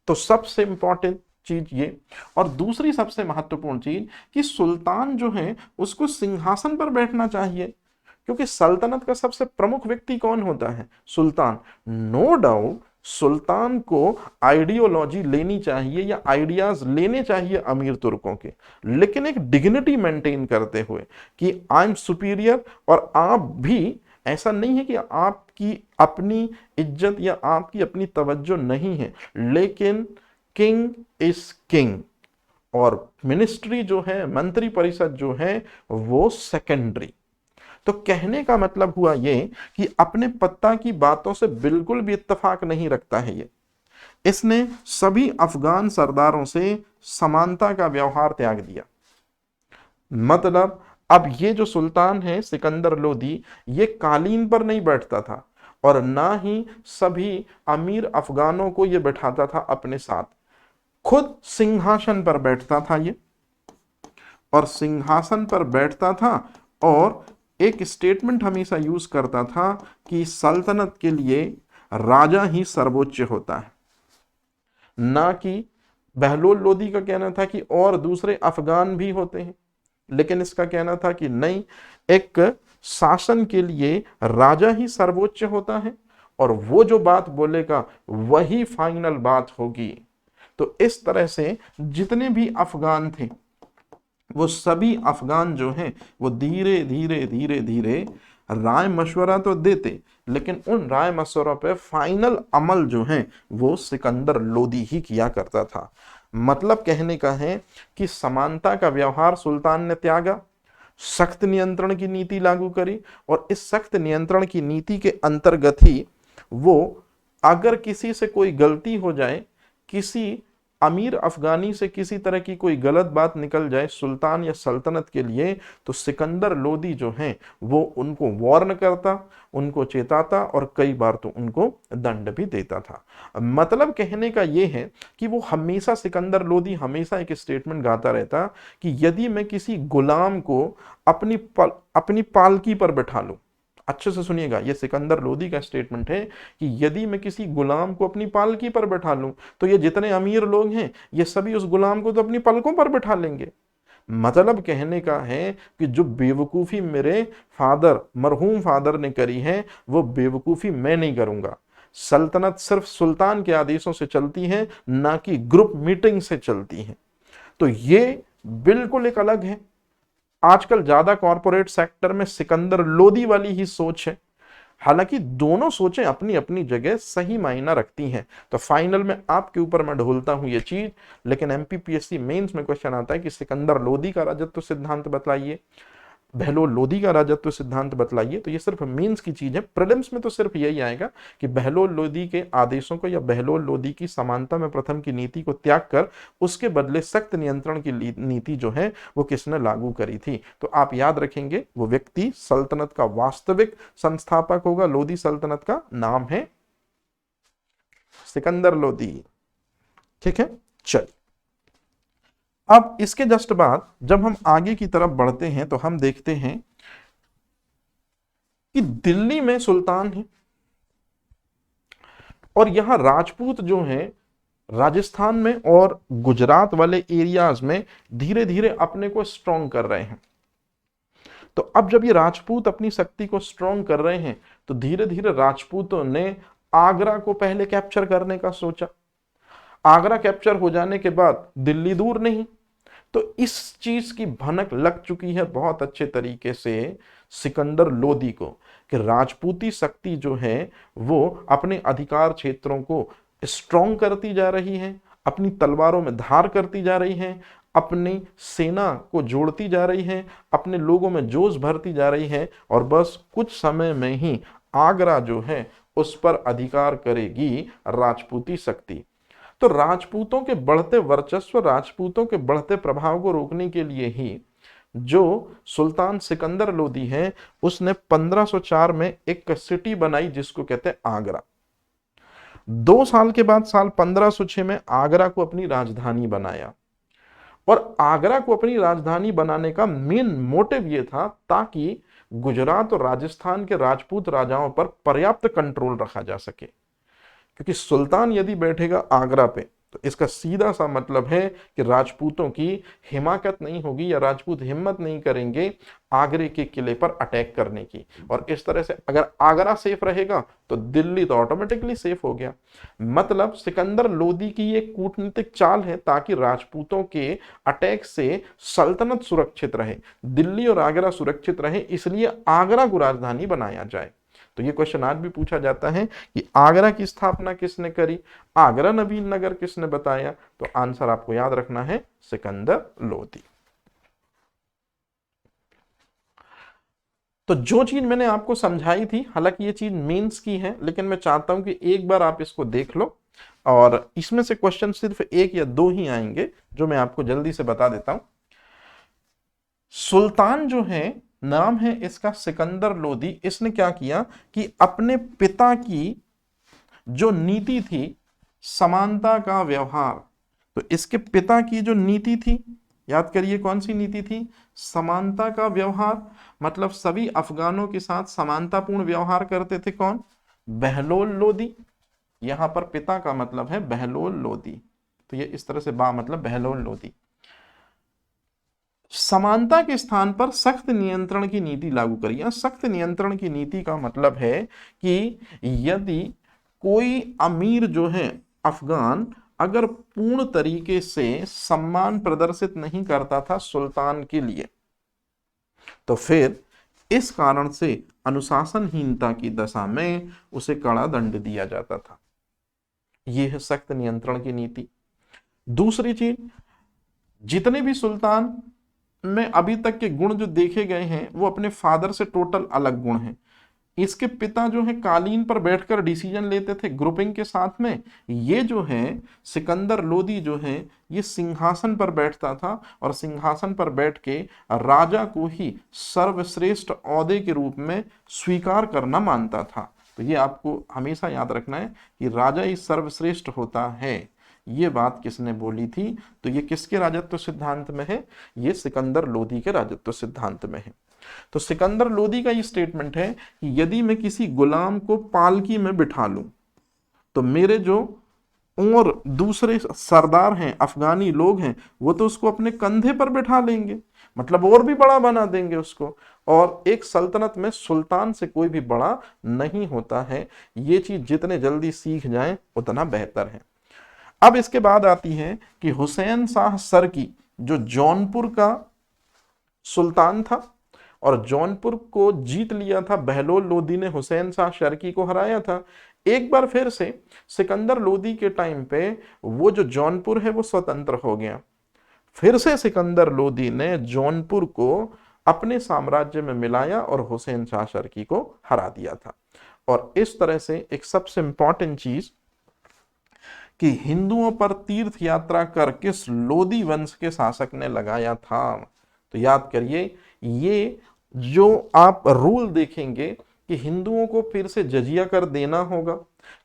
तो सबसे इंपॉर्टेंट चीज ये। और दूसरी सबसे महत्वपूर्ण चीज कि सुल्तान जो है उसको सिंहासन पर बैठना चाहिए, क्योंकि सल्तनत का सबसे प्रमुख व्यक्ति कौन होता है? सुल्तान। नो डाउट सुल्तान को आइडियोलॉजी लेनी चाहिए या आइडियाज लेने चाहिए अमीर तुर्कों के, लेकिन एक डिग्निटी मेंटेन करते हुए कि आई एम सुपीरियर, और आप भी, ऐसा नहीं है कि आपकी अपनी इज्जत या आपकी अपनी तवज्जो नहीं है, लेकिन किंग इज किंग और मिनिस्ट्री जो है, मंत्री परिषद जो है, वो सेकेंडरी। तो कहने का मतलब हुआ ये कि अपने पत्ता की बातों से बिल्कुल भी इत्तेफाक नहीं रखता है ये। इसने सभी अफगान सरदारों से समानता का व्यवहार त्याग दिया। मतलब अब ये जो सुल्तान है सिकंदर लोदी, ये कालीन पर नहीं बैठता था, और ना ही सभी अमीर अफगानों को ये बैठाता था अपने साथ, खुद सिंहासन पर बैठता था ये, और सिंहासन पर बैठता था और एक स्टेटमेंट हमेशा यूज करता था कि सल्तनत के लिए राजा ही सर्वोच्च होता है। ना कि बहलोल लोदी का कहना था कि और दूसरे अफगान भी होते हैं, लेकिन इसका कहना था कि नहीं, एक शासन के लिए राजा ही सर्वोच्च होता है और वो जो बात बोलेगा वही फाइनल बात होगी। तो इस तरह से जितने भी अफगान थे वो सभी अफगान जो हैं वो धीरे धीरे धीरे धीरे राय मशवरा तो देते, लेकिन उन राय मशवरा पे फाइनल अमल जो है वो सिकंदर लोदी ही किया करता था। मतलब कहने का है कि समानता का व्यवहार सुल्तान ने त्यागा, सख्त नियंत्रण की नीति लागू करी, और इस सख्त नियंत्रण की नीति के अंतर्गत ही वो अगर किसी से कोई गलती हो जाए, किसी अमीर अफगानी से किसी तरह की कोई गलत बात निकल जाए सुल्तान या सल्तनत के लिए, तो सिकंदर लोदी जो हैं वो उनको वार्न करता, उनको चेताता और कई बार तो उनको दंड भी देता था। मतलब कहने का ये है कि वो हमेशा, सिकंदर लोदी हमेशा एक स्टेटमेंट गाता रहता कि यदि मैं किसी गुलाम को अपनी पालकी पर बैठा लूं, अच्छे से सुनिएगा, ये सिकंदर लोदी का स्टेटमेंट है कि यदि मैं किसी गुलाम को अपनी पालकी पर बैठा लूं तो ये जितने अमीर लोग हैं ये सभी उस गुलाम को तो अपनी पलकों पर बैठा लेंगे। मतलब कहने का है कि जो बेवकूफी मेरे फादर, मरहूम फादर ने करी है, वो बेवकूफी मैं नहीं करूंगा। सल्तनत सिर्फ सुल्तान के आदेशों से चलती है, ना कि ग्रुप मीटिंग से चलती है। तो ये बिल्कुल एक अलग है। आजकल ज्यादा कॉरपोरेट सेक्टर में सिकंदर लोदी वाली ही सोच है, हालांकि दोनों सोचें अपनी अपनी जगह सही मायना रखती हैं। तो फाइनल में आपके ऊपर मैं ढोलता हूं ये चीज, लेकिन एमपीपीएससी मेंस में क्वेश्चन आता है कि सिकंदर लोदी का राजत्व सिद्धांत बतलाइए, बहलोल लोदी का राजत्व सिद्धांत बतलाइए। तो ये सिर्फ मीन्स की चीज है, प्रीलिम्स में तो सिर्फ यही आएगा कि बहलोल लोदी के आदेशों को या बहलोल लोदी की समानता में प्रथम की नीति को त्याग कर उसके बदले सख्त नियंत्रण की नीति जो है वो किसने लागू करी थी। तो आप याद रखेंगे वो व्यक्ति सल्तनत का वास्तविक संस्थापक होगा, लोदी सल्तनत का नाम है सिकंदर लोदी। ठीक है, चलिए अब इसके जस्ट बाद जब हम आगे की तरफ बढ़ते हैं तो हम देखते हैं कि दिल्ली में सुल्तान है और यहां राजपूत जो हैं राजस्थान में और गुजरात वाले एरियाज में धीरे धीरे अपने को स्ट्रॉन्ग कर रहे हैं। तो अब जब ये राजपूत अपनी शक्ति को स्ट्रॉन्ग कर रहे हैं तो धीरे धीरे राजपूतों ने आगरा को पहले कैप्चर करने का सोचा। आगरा कैप्चर हो जाने के बाद दिल्ली दूर नहीं, तो इस चीज की भनक लग चुकी है बहुत अच्छे तरीके से सिकंदर लोदी को कि राजपूती शक्ति जो है वो अपने अधिकार क्षेत्रों को स्ट्रॉन्ग करती जा रही है, अपनी तलवारों में धार करती जा रही है, अपनी सेना को जोड़ती जा रही है, अपने लोगों में जोश भरती जा रही है, और बस कुछ समय में ही आगरा जो है उस पर अधिकार करेगी राजपूती शक्ति। तो राजपूतों के बढ़ते वर्चस्व, राजपूतों के बढ़ते प्रभाव को रोकने के लिए ही जो सुल्तान सिकंदर लोदी है उसने 1504 में एक सिटी बनाई जिसको कहते हैं आगरा। 2 साल के बाद साल 1506 में आगरा को अपनी राजधानी बनाया, और आगरा को अपनी राजधानी बनाने का मेन मोटिव यह था ताकि गुजरात और राजस्थान के राजपूत राजाओं पर पर्याप्त कंट्रोल रखा जा सके। क्योंकि सुल्तान यदि बैठेगा आगरा पे तो इसका सीधा सा मतलब है कि राजपूतों की हिमाकत नहीं होगी या राजपूत हिम्मत नहीं करेंगे आगरे के किले पर अटैक करने की। और इस तरह से अगर आगरा सेफ रहेगा तो दिल्ली तो ऑटोमेटिकली सेफ हो गया। मतलब सिकंदर लोदी की एक कूटनीतिक चाल है ताकि राजपूतों के अटैक से सल्तनत सुरक्षित रहे, दिल्ली और आगरा सुरक्षित रहे, इसलिए आगरा को राजधानी बनाया जाए। तो ये क्वेश्चन आज भी पूछा जाता है कि आगरा की स्थापना किसने करी, आगरा नवीन नगर किसने बताया, तो आंसर आपको याद रखना है सिकंदर लोदी। तो जो चीज मैंने आपको समझाई थी, हालांकि ये चीज मेंस की है, लेकिन मैं चाहता हूं कि एक बार आप इसको देख लो, और इसमें से क्वेश्चन सिर्फ 1 या 2 ही आएंगे जो मैं आपको जल्दी से बता देता हूं। सुल्तान जो है नाम है इसका सिकंदर लोदी। इसने क्या किया कि अपने पिता की जो नीति थी समानता का व्यवहार, तो इसके पिता की जो नीति थी, याद करिए कौन सी नीति थी, समानता का व्यवहार, मतलब सभी अफगानों के साथ समानतापूर्ण व्यवहार करते थे। कौन? बहलोल लोदी। यहां पर पिता का मतलब है बहलोल लोदी, तो ये इस तरह से बा मतलब बहलोल लोदी। समानता के स्थान पर सख्त नियंत्रण की नीति लागू करिए। सख्त नियंत्रण की नीति का मतलब है कि यदि कोई अमीर जो है अफगान अगर पूर्ण तरीके से सम्मान प्रदर्शित नहीं करता था सुल्तान के लिए, तो फिर इस कारण से अनुशासनहीनता की दशा में उसे कड़ा दंड दिया जाता था। यह है सख्त नियंत्रण की नीति। दूसरी चीज, जितने भी सुल्तान में अभी तक के गुण जो देखे गए हैं वो अपने फादर से टोटल अलग गुण हैं। इसके पिता जो है कालीन पर बैठकर डिसीजन लेते थे ग्रुपिंग के साथ में। ये जो है सिकंदर लोदी जो है ये सिंहासन पर बैठता था और सिंहासन पर बैठ के राजा को ही सर्वश्रेष्ठ औहदे के रूप में स्वीकार करना मानता था। तो ये आपको हमेशा याद रखना है कि राजा ही सर्वश्रेष्ठ होता है। ये बात किसने बोली थी? तो ये किसके राजत्व सिद्धांत में है? ये सिकंदर लोदी के राजत्व सिद्धांत में है। तो सिकंदर लोदी का ये स्टेटमेंट है कि यदि मैं किसी गुलाम को पालकी में बिठा लूं तो मेरे जो और दूसरे सरदार हैं, अफगानी लोग हैं, वो तो उसको अपने कंधे पर बिठा लेंगे, मतलब और भी बड़ा बना देंगे उसको। और एक सल्तनत में सुल्तान से कोई भी बड़ा नहीं होता है। ये चीज जितने जल्दी सीख जाएं उतना बेहतर है। अब इसके बाद आती है कि हुसैन शाह सरकी जो जौनपुर का सुल्तान था और जौनपुर को जीत लिया था, बहलोल लोदी ने हुसैन शाह शर्की को हराया था। एक बार फिर से सिकंदर लोदी के टाइम पे वो जो जौनपुर है वो स्वतंत्र हो गया। फिर से सिकंदर लोदी ने जौनपुर को अपने साम्राज्य में मिलाया और हुसैन शाह शर्की को हरा दिया था। और इस तरह से एक सबसे इंपॉर्टेंट चीज कि हिंदुओं पर तीर्थ यात्रा कर किस लोदी वंश के शासक ने लगाया था? तो याद करिए, ये जो आप रूल देखेंगे कि हिंदुओं को फिर से जजिया कर देना होगा,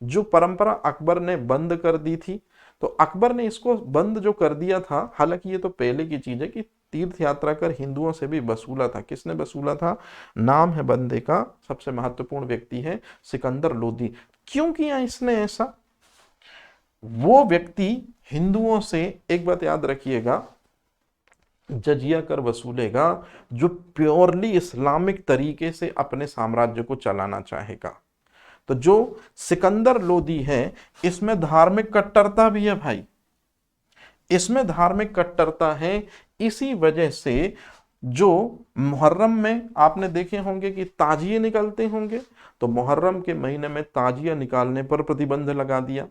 जो परंपरा अकबर ने बंद कर दी थी। तो अकबर ने इसको बंद जो कर दिया था, हालांकि ये तो पहले की चीज है कि तीर्थ यात्रा कर हिंदुओं से भी वसूला था। किसने वसूला था? नाम है बंदे का, सबसे महत्वपूर्ण व्यक्ति है सिकंदर लोदी। क्यों किया इसने ऐसा? वो व्यक्ति हिंदुओं से, एक बात याद रखिएगा, जजिया कर वसूलेगा जो प्योरली इस्लामिक तरीके से अपने साम्राज्य को चलाना चाहेगा। तो जो सिकंदर लोदी है इसमें धार्मिक कट्टरता भी है भाई, इसमें धार्मिक कट्टरता है। इसी वजह से जो मुहर्रम में आपने देखे होंगे कि ताजिए निकलते होंगे, तो मुहर्रम के महीने में ताजिया निकालने पर प्रतिबंध लगा दिया।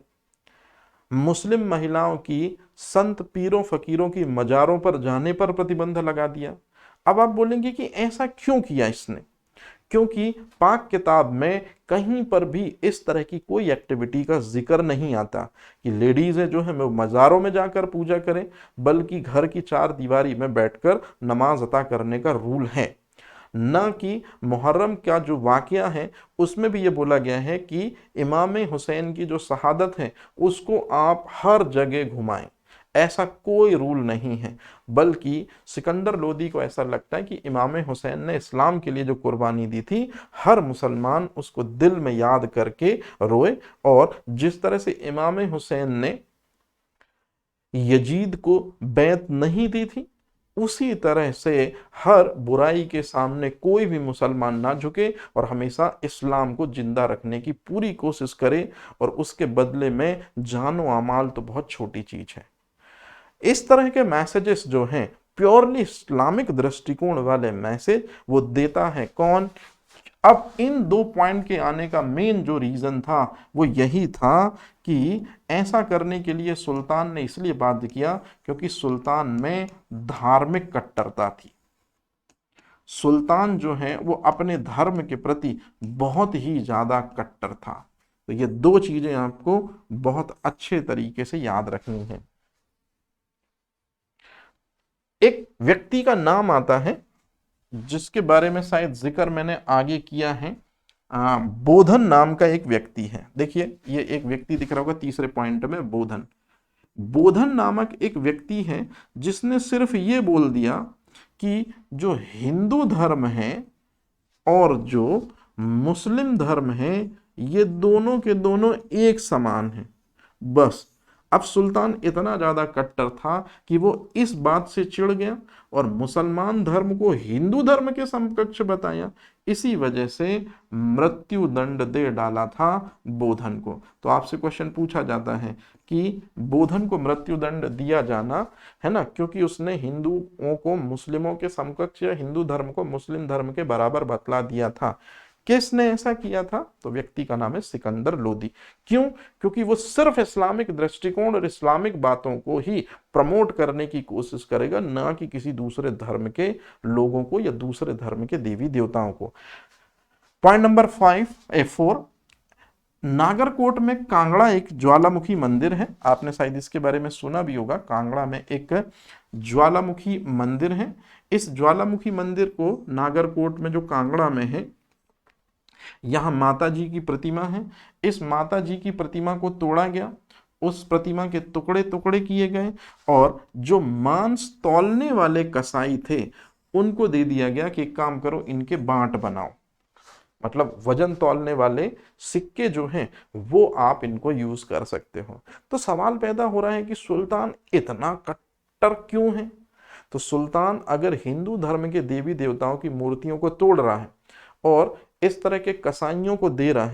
मुस्लिम महिलाओं की संत पीरों फकीरों की मजारों पर जाने पर प्रतिबंध लगा दिया। अब आप बोलेंगे कि ऐसा क्यों किया इसने? क्योंकि पाक किताब में कहीं पर भी इस तरह की कोई एक्टिविटी का जिक्र नहीं आता कि लेडीज जो है वो मज़ारों में जाकर पूजा करें, बल्कि घर की चार दीवारी में बैठकर नमाज अता करने का रूल है। न कि मुहर्रम का जो वाकया है उसमें भी ये बोला गया है कि इमाम हुसैन की जो शहादत है उसको आप हर जगह घुमाएं, ऐसा कोई रूल नहीं है। बल्कि सिकंदर लोदी को ऐसा लगता है कि इमाम हुसैन ने इस्लाम के लिए जो कुर्बानी दी थी, हर मुसलमान उसको दिल में याद करके रोए। और जिस तरह से इमाम हुसैन ने यजीद को बैत नहीं दी थी, उसी तरह से हर बुराई के सामने कोई भी मुसलमान ना झुके और हमेशा इस्लाम को जिंदा रखने की पूरी कोशिश करे, और उसके बदले में जानो अमाल तो बहुत छोटी चीज है। इस तरह के मैसेजेस जो हैं, प्योरली इस्लामिक दृष्टिकोण वाले मैसेज वो देता है कौन? अब इन दो पॉइंट के आने का मेन जो रीजन था वो यही था कि ऐसा करने के लिए सुल्तान ने इसलिए बाध्य किया क्योंकि सुल्तान में धार्मिक कट्टरता थी। सुल्तान जो है वो अपने धर्म के प्रति बहुत ही ज्यादा कट्टर था। तो ये दो चीजें आपको बहुत अच्छे तरीके से याद रखनी है। एक व्यक्ति का नाम आता है जिसके बारे में शायद जिक्र मैंने आगे किया है, बोधन नाम का एक व्यक्ति है। देखिए ये एक व्यक्ति दिख रहा होगा तीसरे पॉइंट में, बोधन। बोधन नामक एक व्यक्ति है जिसने सिर्फ ये बोल दिया कि जो हिंदू धर्म है और जो मुस्लिम धर्म है ये दोनों के दोनों एक समान हैं, बस। अब सुल्तान इतना ज्यादा कट्टर था कि वो इस बात से चिढ़ गया और मुसलमान धर्म को हिंदू धर्म के समकक्ष बताया। इसी वजह से मृत्यु दंड दे डाला था बोधन को। तो आपसे क्वेश्चन पूछा जाता है कि बोधन को मृत्यु दंड दिया जाना है ना, क्योंकि उसने हिंदुओं को मुस्लिमों के समकक्ष या हिंदू धर्म को मुस्लिम धर्म के बराबर बतला दिया था। किसने ऐसा किया था? तो व्यक्ति का नाम है सिकंदर लोदी। क्यों? क्योंकि वो सिर्फ इस्लामिक दृष्टिकोण और इस्लामिक बातों को ही प्रमोट करने की कोशिश करेगा, ना कि किसी दूसरे धर्म के लोगों को या दूसरे धर्म के देवी देवताओं को। पॉइंट नंबर 4, नागरकोट में कांगड़ा एक ज्वालामुखी मंदिर है। आपने शायद इसके बारे में सुना भी होगा। कांगड़ा में एक ज्वालामुखी मंदिर है। इस ज्वालामुखी मंदिर को नागरकोट में जो कांगड़ा में है, यहाँ माता जी की प्रतिमा है। इस माता जी की प्रतिमा को तोड़ा गया, उस प्रतिमा के टुकड़े टुकड़े किए गए और जो मांस तौलने वाले कसाई थे उनको दे दिया गया कि एक काम करो, इनके बांट बनाओ। मतलब वजन तौलने वाले सिक्के जो हैं वो आप इनको यूज कर सकते हो। तो सवाल पैदा हो रहा है कि सुल्तान इतना कट्टर क्यों है? तो सुल्तान अगर हिंदू धर्म के देवी देवताओं की मूर्तियों को तोड़ रहा है और इस तरह के कसाईयों को दे रहा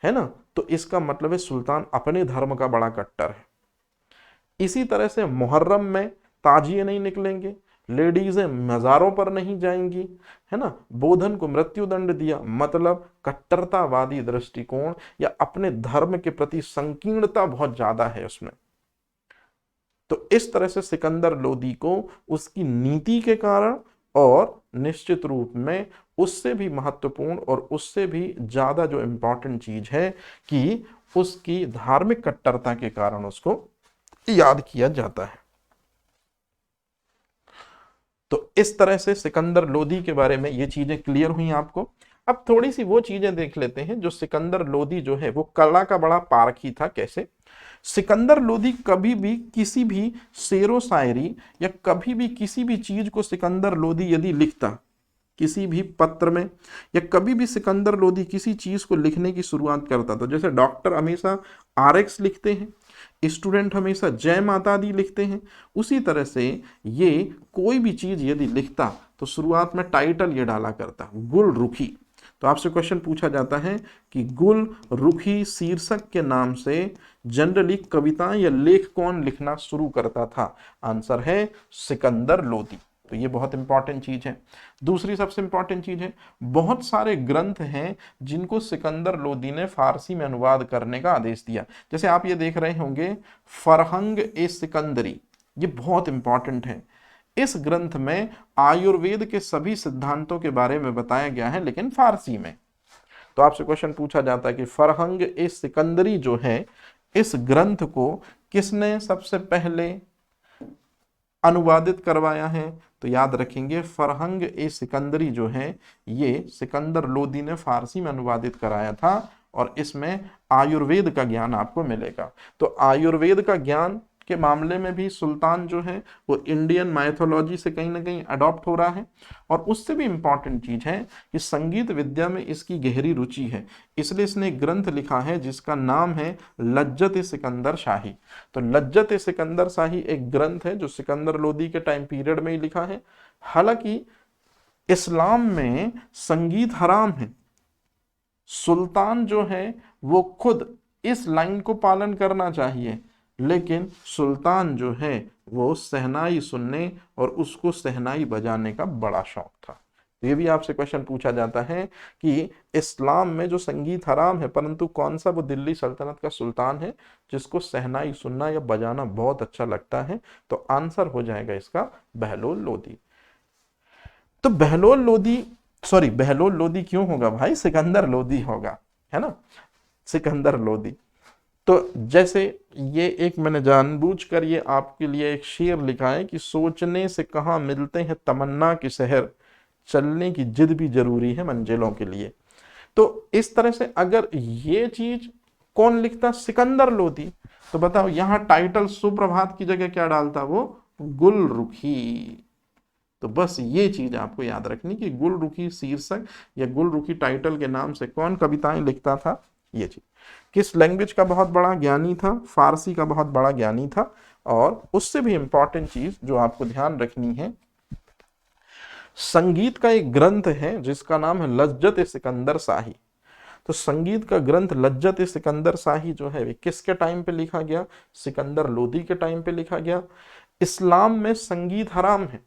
है ना, तो इसका मतलब है सुल्तान अपने धर्म का बड़ा कट्टर है। इसी तरह से मुहर्रम में ताजिए नहीं निकलेंगे, लेडीजें मज़ारों पर नहीं जाएंगी, है ना। बोधन को मृत्यु दंड दिया, मतलब कट्टरतावादी दृष्टिकोण या अपने धर्म के प्रति संकीर्णता बहुत ज्यादा है उसमें। तो इस तरह से सिकंदर लोदी को उसकी नीति के कारण और निश्चित रूप में उससे भी महत्वपूर्ण और उससे भी ज्यादा जो इंपॉर्टेंट चीज है कि उसकी धार्मिक कट्टरता के कारण उसको याद किया जाता है। तो इस तरह से सिकंदर लोदी के बारे में ये चीजें क्लियर हुई आपको। अब थोड़ी सी वो चीजें देख लेते हैं जो सिकंदर लोदी जो है वो कला का बड़ा पारखी था। कैसे? सिकंदर लोदी कभी भी किसी भी शेरो शायरी या कभी भी किसी भी चीज को सिकंदर लोदी यदि लिखता, किसी भी पत्र में या कभी भी सिकंदर लोदी किसी चीज को लिखने की शुरुआत करता, तो जैसे डॉक्टर हमेशा RX लिखते हैं, स्टूडेंट हमेशा जय माता दी लिखते हैं, उसी तरह से ये कोई भी चीज यदि लिखता तो शुरुआत में टाइटल ये डाला करता, गुल रुखी। तो आपसे क्वेश्चन पूछा जाता है कि गुल रुखी शीर्षक के नाम से जनरली कविताएं या लेख कौन लिखना शुरू करता था? आंसर है सिकंदर लोदी। तो ये बहुत इंपॉर्टेंट चीज है। दूसरी सबसे इंपॉर्टेंट चीज है, बहुत सारे ग्रंथ हैं जिनको सिकंदर लोदी ने फारसी में अनुवाद करने का आदेश दिया। जैसे आप ये देख रहे होंगे फरहंग ए सिकंदरी, ये बहुत इंपॉर्टेंट है। इस ग्रंथ में आयुर्वेद के सभी सिद्धांतों के बारे में बताया गया है, लेकिन फारसी में। तो आपसे क्वेश्चन पूछा जाता है कि फरहंग ए सिकंदरी जो है, इस ग्रंथ को किसने सबसे पहले अनुवादित करवाया है? तो याद रखेंगे फरहंग ए सिकंदरी जो है ये सिकंदर लोदी ने फारसी में अनुवादित कराया था और इसमें आयुर्वेद का ज्ञान आपको मिलेगा। तो आयुर्वेद का ज्ञान के मामले में भी सुल्तान जो है वो इंडियन माइथोलॉजी से कहीं ना कहीं अडॉप्ट हो रहा है। और उससे भी इंपॉर्टेंट चीज है कि संगीत विद्या में इसकी गहरी रुचि है, इसलिए इसने एक ग्रंथ लिखा है जिसका नाम है लज्जत-ए-सिकंदर शाही। तो लज्जत-ए-सिकंदर शाही एक ग्रंथ है जो सिकंदर लोदी के टाइम पीरियड में ही लिखा है। हालांकि इस्लाम में संगीत हराम है, सुल्तान जो है वो खुद इस लाइन को पालन करना चाहिए, लेकिन सुल्तान जो है वो सहनाई सुनने और उसको सहनाई बजाने का बड़ा शौक था। ये भी आपसे क्वेश्चन पूछा जाता है कि इस्लाम में जो संगीत हराम है, परंतु कौन सा वो दिल्ली सल्तनत का सुल्तान है जिसको सहनाई सुनना या बजाना बहुत अच्छा लगता है? तो आंसर हो जाएगा इसका बहलोल लोदी। तो बहलोल लोदी क्यों होगा भाई? सिकंदर लोदी होगा, है ना, सिकंदर लोदी। तो जैसे ये एक मैंने जानबूझकर ये आपके लिए एक शेर लिखा है कि सोचने से कहाँ मिलते हैं तमन्ना के शहर, चलने की जिद भी जरूरी है मंजिलों के लिए। तो इस तरह से अगर ये चीज कौन लिखता, सिकंदर लोदी, तो बताओ यहां टाइटल सुप्रभात की जगह क्या डालता, वो गुलरुखी। तो बस ये चीज आपको याद रखनी कि गुलरुखी शीर्षक या गुलरुखी टाइटल के नाम से कौन कविताएं लिखता था, ये चीज। किस लैंग्वेज का बहुत बड़ा ज्ञानी था, फारसी का बहुत बड़ा ज्ञानी था। और उससे भी इंपॉर्टेंट चीज जो आपको ध्यान रखनी है, संगीत का एक ग्रंथ है जिसका नाम है लज्जत सिकंदर शाही। तो संगीत का ग्रंथ लज्जत सिकंदर शाही जो है वे किसके टाइम पे लिखा गया, सिकंदर लोदी के टाइम पे लिखा गया। इस्लाम में संगीत हराम है,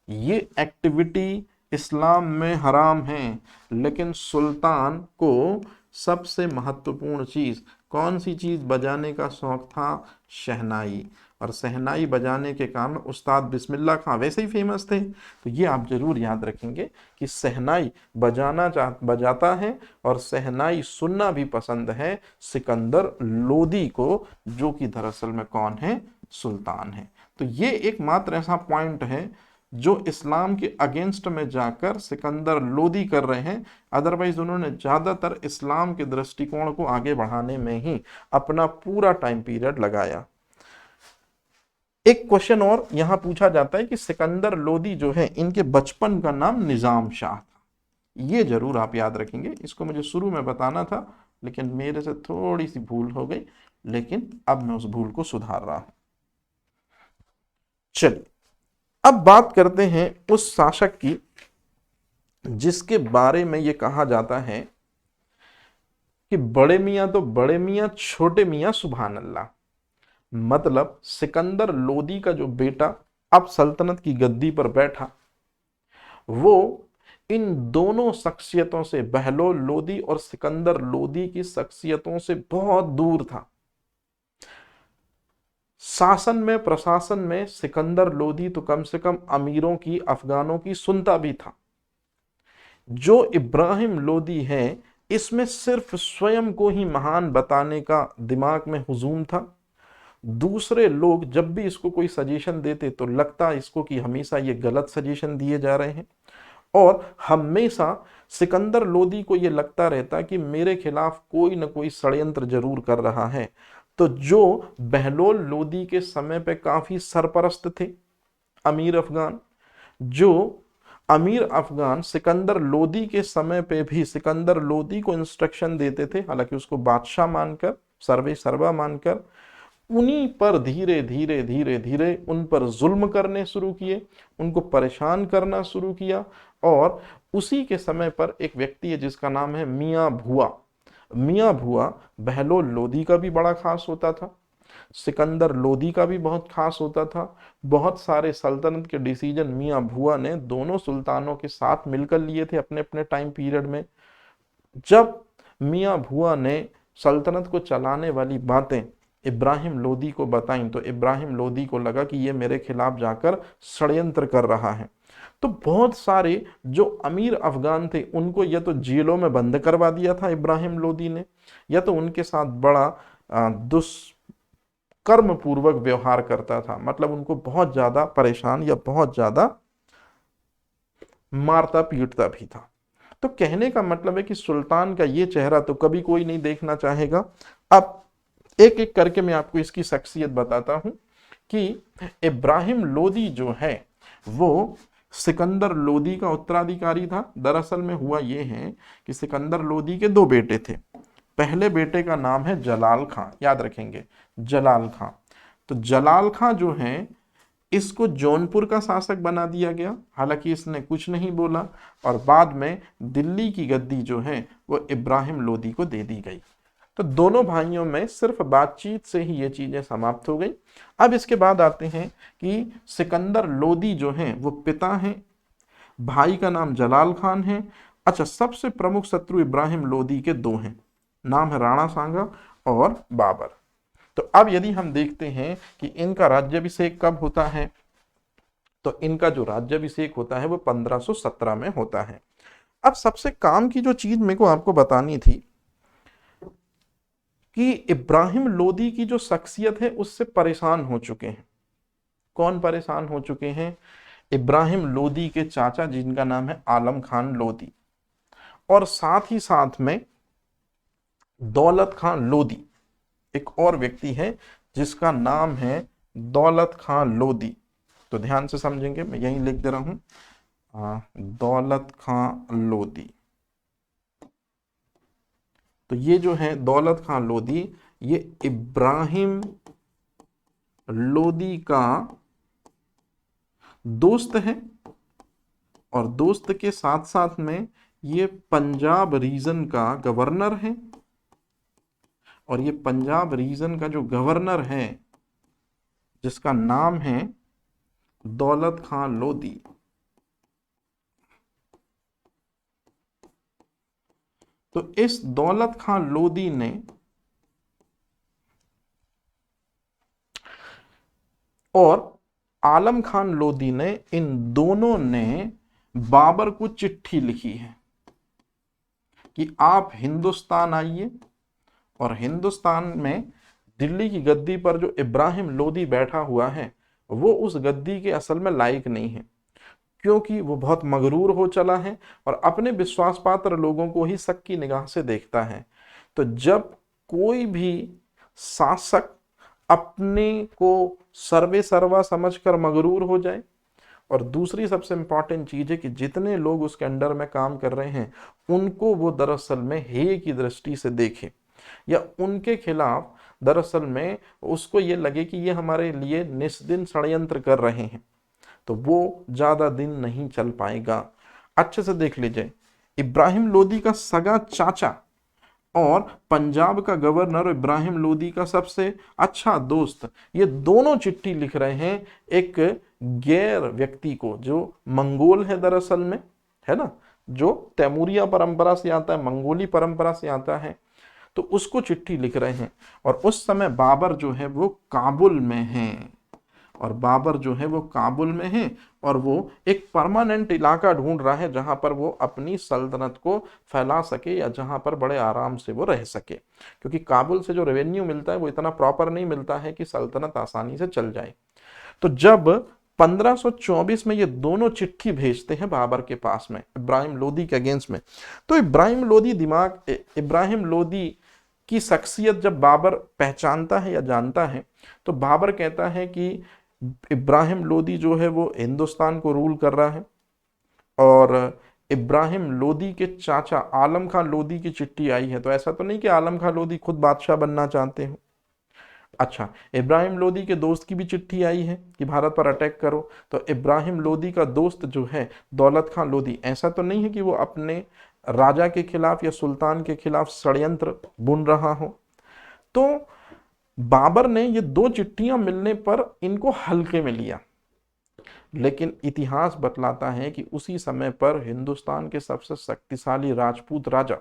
ये एक्टिविटी इस्लाम में हराम है, लेकिन सुल्तान को सबसे महत्वपूर्ण चीज कौन सी चीज बजाने का शौक था, शहनाई। और शहनाई बजाने के कारण उस्ताद बिस्मिल्लाह खां वैसे ही फेमस थे। तो ये आप जरूर याद रखेंगे कि शहनाई बजाता है और शहनाई सुनना भी पसंद है सिकंदर लोदी को, जो कि दरअसल में कौन है, सुल्तान है। तो ये एकमात्र ऐसा पॉइंट है जो इस्लाम के अगेंस्ट में जाकर सिकंदर लोदी कर रहे हैं। अदरवाइज उन्होंने ज्यादातर इस्लाम के दृष्टिकोण को आगे बढ़ाने में ही अपना पूरा टाइम पीरियड लगाया। एक क्वेश्चन और यहां पूछा जाता है कि सिकंदर लोदी जो है इनके बचपन का नाम निजाम शाह था। ये जरूर आप याद रखेंगे, इसको मुझे शुरू में बताना था लेकिन मेरे से थोड़ी सी भूल हो गई, लेकिन अब मैं उस भूल को सुधार रहा हूं। चलिए अब बात करते हैं उस शासक की जिसके बारे में यह कहा जाता है कि बड़े मियां तो बड़े मियां, छोटे मियां सुभान अल्लाह। मतलब सिकंदर लोदी का जो बेटा अब सल्तनत की गद्दी पर बैठा, वो इन दोनों शख्सियतों से, बहलोल लोदी और सिकंदर लोदी की शख्सियतों से बहुत दूर था। शासन में, प्रशासन में सिकंदर लोदी तो कम से कम अमीरों की, अफगानों की सुनता भी था। जो इब्राहिम लोदी है इसमें सिर्फ स्वयं को ही महान बताने का दिमाग में हुजूम था। दूसरे लोग जब भी इसको कोई सजेशन देते तो लगता इसको कि हमेशा ये गलत सजेशन दिए जा रहे हैं, और हमेशा सिकंदर लोदी को ये लगता रहता कि मेरे खिलाफ कोई ना कोई षड्यंत्र जरूर कर रहा है। तो जो बहलोल लोदी के समय पे काफी सरपरस्त थे अमीर अफगान, जो अमीर अफगान सिकंदर लोदी के समय पे भी सिकंदर लोदी को इंस्ट्रक्शन देते थे, हालांकि उसको बादशाह मानकर, सर्वे सर्वा मानकर, उन्हीं पर धीरे धीरे धीरे धीरे उन पर जुल्म करने शुरू किए, उनको परेशान करना शुरू किया। और उसी के समय पर एक व्यक्ति है जिसका नाम है मियां भुआ। मियां भुआ बहलोल लोदी का भी बड़ा खास होता था, सिकंदर लोदी का भी बहुत खास होता था। बहुत सारे सल्तनत के डिसीजन मियां भुआ ने दोनों सुल्तानों के साथ मिलकर लिए थे अपने अपने टाइम पीरियड में। जब मियां भुआ ने सल्तनत को चलाने वाली बातें इब्राहिम लोदी को बताई तो इब्राहिम लोदी को लगा कि ये मेरे खिलाफ जाकर षड्यंत्र कर रहा है। तो बहुत सारे जो अमीर अफगान थे उनको या तो जेलों में बंद करवा दिया था इब्राहिम लोदी ने, या तो उनके साथ बड़ा दुष्कर्म पूर्वक व्यवहार करता था। मतलब उनको बहुत ज्यादा परेशान या बहुत ज्यादा मारता पीटता भी था। तो कहने का मतलब है कि सुल्तान का ये चेहरा तो कभी कोई नहीं देखना चाहेगा। अब एक एक करके मैं आपको इसकी शख्सियत बताता हूं कि इब्राहिम लोदी जो है वो सिकंदर लोदी का उत्तराधिकारी था। दरअसल में हुआ ये है कि सिकंदर लोदी के दो बेटे थे। पहले बेटे का नाम है जलाल खां, याद रखेंगे जलाल खां। तो जलाल खां जो है इसको जौनपुर का शासक बना दिया गया, हालांकि इसने कुछ नहीं बोला, और बाद में दिल्ली की गद्दी जो है वो इब्राहिम लोदी को दे दी गई। तो दोनों भाइयों में सिर्फ बातचीत से ही ये चीजें समाप्त हो गई। अब इसके बाद आते हैं कि सिकंदर लोदी जो हैं वो पिता हैं, भाई का नाम जलाल खान है। अच्छा, सबसे प्रमुख शत्रु इब्राहिम लोदी के दो हैं, नाम है राणा सांगा और बाबर। तो अब यदि हम देखते हैं कि इनका राज्याभिषेक कब होता है, तो इनका जो राज्याभिषेक होता है वो 1517 में होता है। अब सबसे काम की जो चीज मेरे को आपको बतानी थी कि इब्राहिम लोदी की जो शख्सियत है उससे परेशान हो चुके हैं। कौन परेशान हो चुके हैं? इब्राहिम लोदी के चाचा जिनका नाम है आलम खान लोदी, और साथ ही साथ में दौलत खान लोदी, एक और व्यक्ति है जिसका नाम है दौलत खान लोदी। तो ध्यान से समझेंगे, मैं यहीं लिख दे रहा हूं, दौलत खान लोदी। तो ये जो है दौलत खान लोदी, ये इब्राहिम लोदी का दोस्त है, और दोस्त के साथ साथ में ये पंजाब रीजन का गवर्नर है, और ये पंजाब रीजन का जो गवर्नर है जिसका नाम है दौलत खान लोदी। तो इस दौलत खान लोदी ने और आलम खान लोदी ने, इन दोनों ने बाबर को चिट्ठी लिखी है कि आप हिंदुस्तान आइए, और हिंदुस्तान में दिल्ली की गद्दी पर जो इब्राहिम लोदी बैठा हुआ है वो उस गद्दी के असल में लायक नहीं है, क्योंकि वो बहुत मगरूर हो चला है और अपने विश्वास पात्र लोगों को ही शक की निगाह से देखता है। तो जब कोई भी शासक अपने को सर्वे सर्वा समझकर मगरूर हो जाए, और दूसरी सबसे इंपॉर्टेंट चीज है कि जितने लोग उसके अंडर में काम कर रहे हैं उनको वो दरअसल में हेय की दृष्टि से देखे, या उनके खिलाफ दरअसल में उसको ये लगे कि ये हमारे लिए निस्दिन षड्यंत्र कर रहे हैं, तो वो ज्यादा दिन नहीं चल पाएगा। अच्छे से देख लीजिए, इब्राहिम लोदी का सगा चाचा और पंजाब का गवर्नर इब्राहिम लोदी का सबसे अच्छा दोस्त, ये दोनों चिट्ठी लिख रहे हैं एक गैर व्यक्ति को जो मंगोल है दरअसल में, है ना, जो तैमूरिया परंपरा से आता है, मंगोली परंपरा से आता है, तो उसको चिट्ठी लिख रहे हैं। और उस समय बाबर जो है वो काबुल में है, और बाबर जो है वो काबुल में है, और वो एक परमानेंट इलाका ढूंढ रहा है जहां पर वो अपनी सल्तनत को फैला सके, या जहां पर बड़े आराम से वो रह सके, क्योंकि काबुल से जो रेवेन्यू मिलता है वो इतना प्रॉपर नहीं मिलता है कि सल्तनत आसानी से चल जाए। तो जब 1524 में ये दोनों चिट्ठी भेजते हैं बाबर के पास में इब्राहिम लोदी के अगेंस्ट में, तो इब्राहिम लोदी की शख्सियत जब बाबर पहचानता है या जानता है, तो बाबर कहता है कि इब्राहिम लोदी जो है वो हिंदुस्तान को रूल कर रहा है, और इब्राहिम लोदी के चाचा आलम खान लोदी की चिट्ठी आई है। तो ऐसा तो नहीं कि आलम खान लोदी खुद बादशाह बनना चाहते हो। अच्छा, इब्राहिम लोदी के दोस्त की भी चिट्ठी आई है कि भारत पर अटैक करो, तो इब्राहिम लोदी का दोस्त जो है दौलत खान लोदी, ऐसा तो नहीं है कि वो अपने राजा के खिलाफ या सुल्तान के खिलाफ षड्यंत्र बुन रहा हो। तो बाबर ने ये दो चिट्ठियां मिलने पर इनको हल्के में लिया, लेकिन इतिहास बतलाता है कि उसी समय पर हिंदुस्तान के सबसे शक्तिशाली राजपूत राजा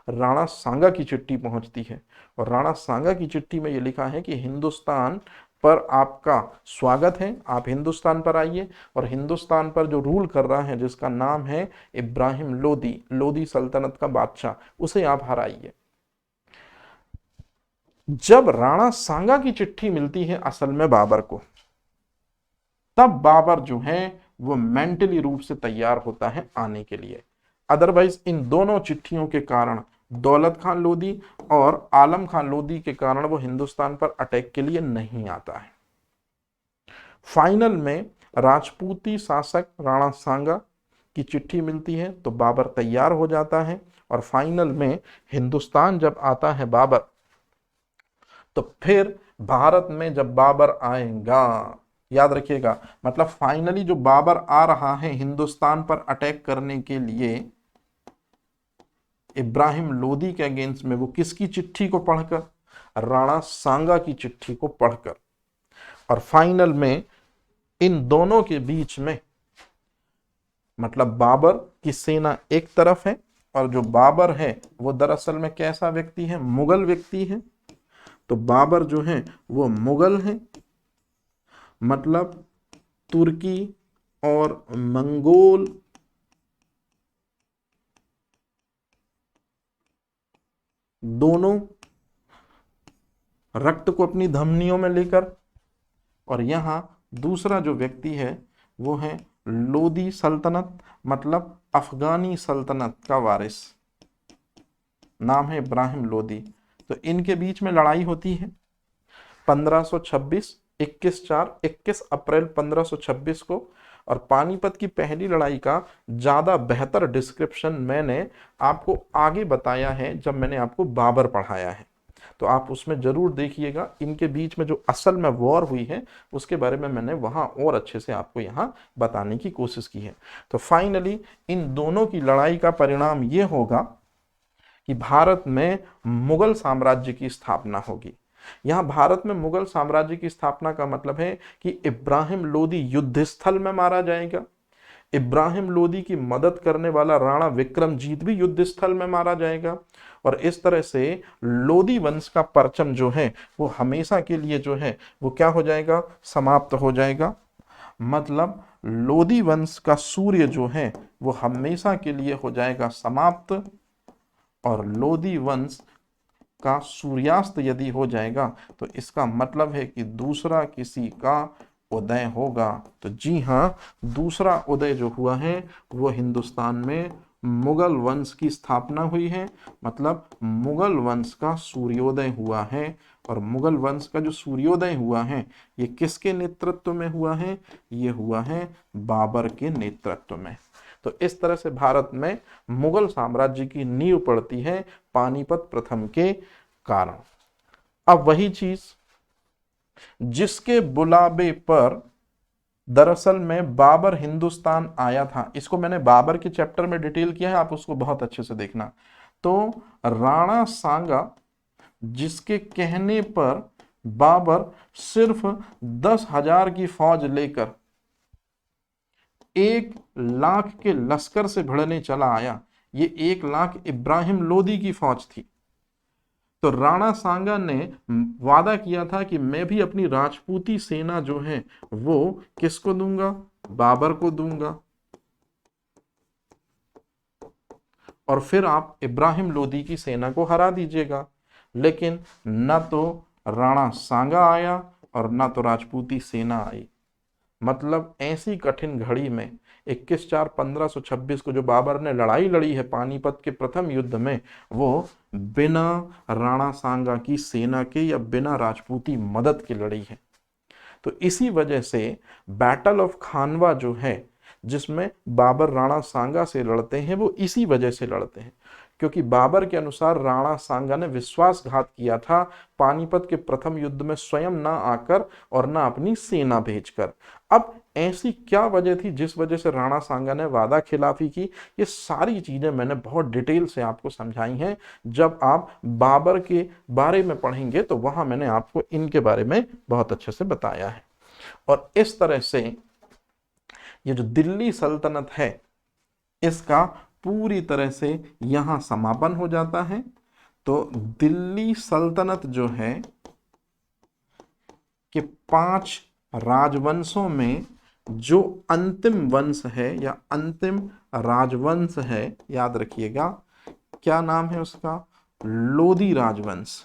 राणा सांगा की चिट्ठी पहुंचती है, और राणा सांगा की चिट्ठी में यह लिखा है कि हिंदुस्तान पर आपका स्वागत है, आप हिंदुस्तान पर आइए, और हिंदुस्तान पर जो रूल कर रहा है जिसका नाम है इब्राहिम लोदी, लोदी सल्तनत का बादशाह, उसे आप हराइए। जब राणा सांगा की चिट्ठी मिलती है असल में बाबर को, तब बाबर जो है वो मेंटली रूप से तैयार होता है आने के लिए। अदरवाइज इन दोनों चिट्ठियों के कारण, दौलत खान लोदी और आलम खान लोदी के कारण, वो हिंदुस्तान पर अटैक के लिए नहीं आता है। फाइनल में राजपूती शासक राणा सांगा की चिट्ठी मिलती है तो बाबर तैयार हो जाता है, और फाइनल में हिंदुस्तान जब आता है बाबर, तो फिर भारत में जब बाबर आएगा, याद रखिएगा, मतलब फाइनली जो बाबर आ रहा है हिंदुस्तान पर अटैक करने के लिए इब्राहिम लोदी के अगेंस्ट में, वो किसकी चिट्ठी को पढ़कर? राणा सांगा की चिट्ठी को पढ़कर। और फाइनल में इन दोनों के बीच में, मतलब बाबर की सेना एक तरफ है, और जो बाबर है वो दरअसल में कैसा व्यक्ति है? मुगल व्यक्ति है। तो बाबर जो है वो मुगल है, मतलब तुर्की और मंगोल दोनों रक्त को अपनी धमनियों में लेकर, और यहां दूसरा जो व्यक्ति है वो है लोदी सल्तनत मतलब अफगानी सल्तनत का वारिस, नाम है इब्राहिम लोदी। तो इनके बीच में लड़ाई होती है 1526, 21 अप्रैल 1526 को। और पानीपत की पहली लड़ाई का ज़्यादा बेहतर डिस्क्रिप्शन मैंने आपको आगे बताया है जब मैंने आपको बाबर पढ़ाया है, तो आप उसमें ज़रूर देखिएगा। इनके बीच में जो असल में वॉर हुई है उसके बारे में मैंने वहाँ और अच्छे से आपको यहाँ बताने की कोशिश की है। तो फाइनली इन दोनों की लड़ाई का परिणाम ये होगा कि भारत में मुगल साम्राज्य की स्थापना होगी। यहाँ भारत में मुगल साम्राज्य की स्थापना का मतलब है कि इब्राहिम लोदी युद्ध स्थल में मारा जाएगा, इब्राहिम लोदी की मदद करने वाला राणा विक्रमजीत भी युद्ध स्थल में मारा जाएगा, और इस तरह से लोदी वंश का परचम जो है वो हमेशा के लिए जो है वो क्या हो जाएगा, समाप्त हो जाएगा। मतलब लोदी वंश का सूर्य जो है वो हमेशा के लिए हो जाएगा समाप्त, और लोदी वंश का सूर्यास्त यदि हो जाएगा तो इसका मतलब है कि दूसरा किसी का उदय होगा। तो जी हाँ, दूसरा उदय जो हुआ है वो हिंदुस्तान में मुगल वंश की स्थापना हुई है, मतलब मुगल वंश का सूर्योदय हुआ है। और मुगल वंश का जो सूर्योदय हुआ है ये किसके नेतृत्व में हुआ है, ये हुआ है बाबर के नेतृत्व में। तो इस तरह से भारत में मुगल साम्राज्य की नींव पड़ती है पानीपत प्रथम के कारण। अब वही चीज जिसके बुलावे पर दरअसल में बाबर हिंदुस्तान आया था, इसको मैंने बाबर के चैप्टर में डिटेल किया है, आप उसको बहुत अच्छे से देखना। तो राणा सांगा जिसके कहने पर बाबर सिर्फ 10,000 की फौज लेकर 1 लाख के लश्कर से भिड़ने चला आया, ये 1 लाख इब्राहिम लोदी की फौज थी। तो राणा सांगा ने वादा किया था कि मैं भी अपनी राजपूती सेना जो है वो किसको दूंगा, बाबर को दूंगा, और फिर आप इब्राहिम लोदी की सेना को हरा दीजिएगा। लेकिन न तो राणा सांगा आया और न तो राजपूती सेना आई। मतलब ऐसी कठिन घड़ी में 21/4/1526 को जो बाबर ने लड़ाई लड़ी है पानीपत के प्रथम युद्ध में, वो बिना राणा सांगा की सेना के या बिना राजपूती मदद के लड़ी है। तो इसी वजह से बैटल ऑफ खानवा जो है जिसमें बाबर राणा सांगा से लड़ते हैं वो इसी वजह से लड़ते हैं, क्योंकि बाबर के अनुसार राणा सांगा ने विश्वासघात किया था पानीपत के प्रथम युद्ध में स्वयं ना आकर और ना अपनी सेना भेजकर। अब ऐसी क्या वजह थी जिस वजह से राणा सांगा ने वादा खिलाफी की, ये सारी चीजें मैंने बहुत डिटेल से आपको समझाई हैं। जब आप बाबर के बारे में पढ़ेंगे तो वहां मैंने आपको इनके बारे में बहुत अच्छे से बताया है। और इस तरह से ये जो दिल्ली सल्तनत है इसका पूरी तरह से यहां समापन हो जाता है। तो दिल्ली सल्तनत जो है कि 5 राजवंशों में जो अंतिम वंश है या अंतिम राजवंश है, याद रखिएगा क्या नाम है उसका, लोदी राजवंश।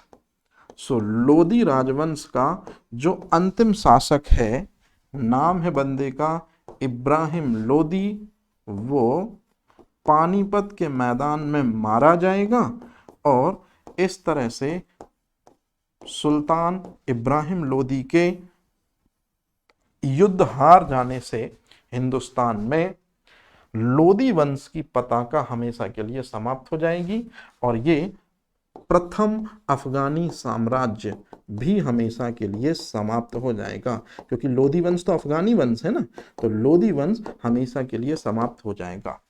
सो लोदी राजवंश का जो अंतिम शासक है, नाम है बंदे का इब्राहिम लोदी, वो पानीपत के मैदान में मारा जाएगा। और इस तरह से सुल्तान इब्राहिम लोदी के युद्ध हार जाने से हिंदुस्तान में लोदी वंश की पताका हमेशा के लिए समाप्त हो जाएगी, और ये प्रथम अफगानी साम्राज्य भी हमेशा के लिए समाप्त हो जाएगा, क्योंकि लोदी वंश तो अफगानी वंश है ना, तो लोदी वंश हमेशा के लिए समाप्त हो जाएगा।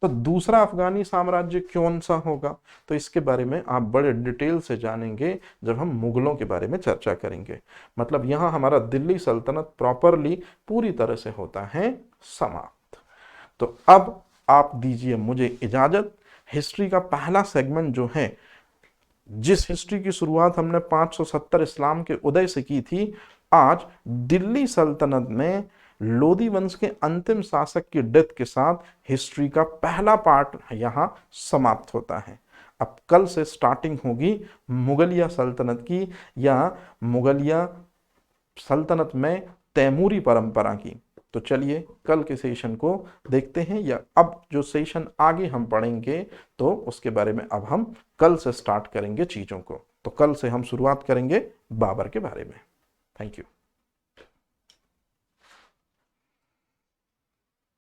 तो दूसरा अफगानी साम्राज्य कौन सा होगा, तो इसके बारे में आप बड़े डिटेल से जानेंगे जब हम मुगलों के बारे में चर्चा करेंगे। मतलब यहां हमारा दिल्ली सल्तनत प्रॉपरली पूरी तरह से होता है समाप्त। तो अब आप दीजिए मुझे इजाजत। हिस्ट्री का पहला सेगमेंट जो है, जिस हिस्ट्री की शुरुआत हमने 570 इस्लाम के उदय से की थी, आज दिल्ली सल्तनत में लोदी वंश के अंतिम शासक की डेथ के साथ हिस्ट्री का पहला पार्ट यहां समाप्त होता है। अब कल से स्टार्टिंग होगी मुगलिया सल्तनत की, या मुगलिया सल्तनत में तैमूरी परंपरा की। तो चलिए कल के सेशन को देखते हैं, या अब जो सेशन आगे हम पढ़ेंगे तो उसके बारे में अब हम कल से स्टार्ट करेंगे चीज़ों को। तो कल से हम शुरुआत करेंगे बाबर के बारे में। Thank you.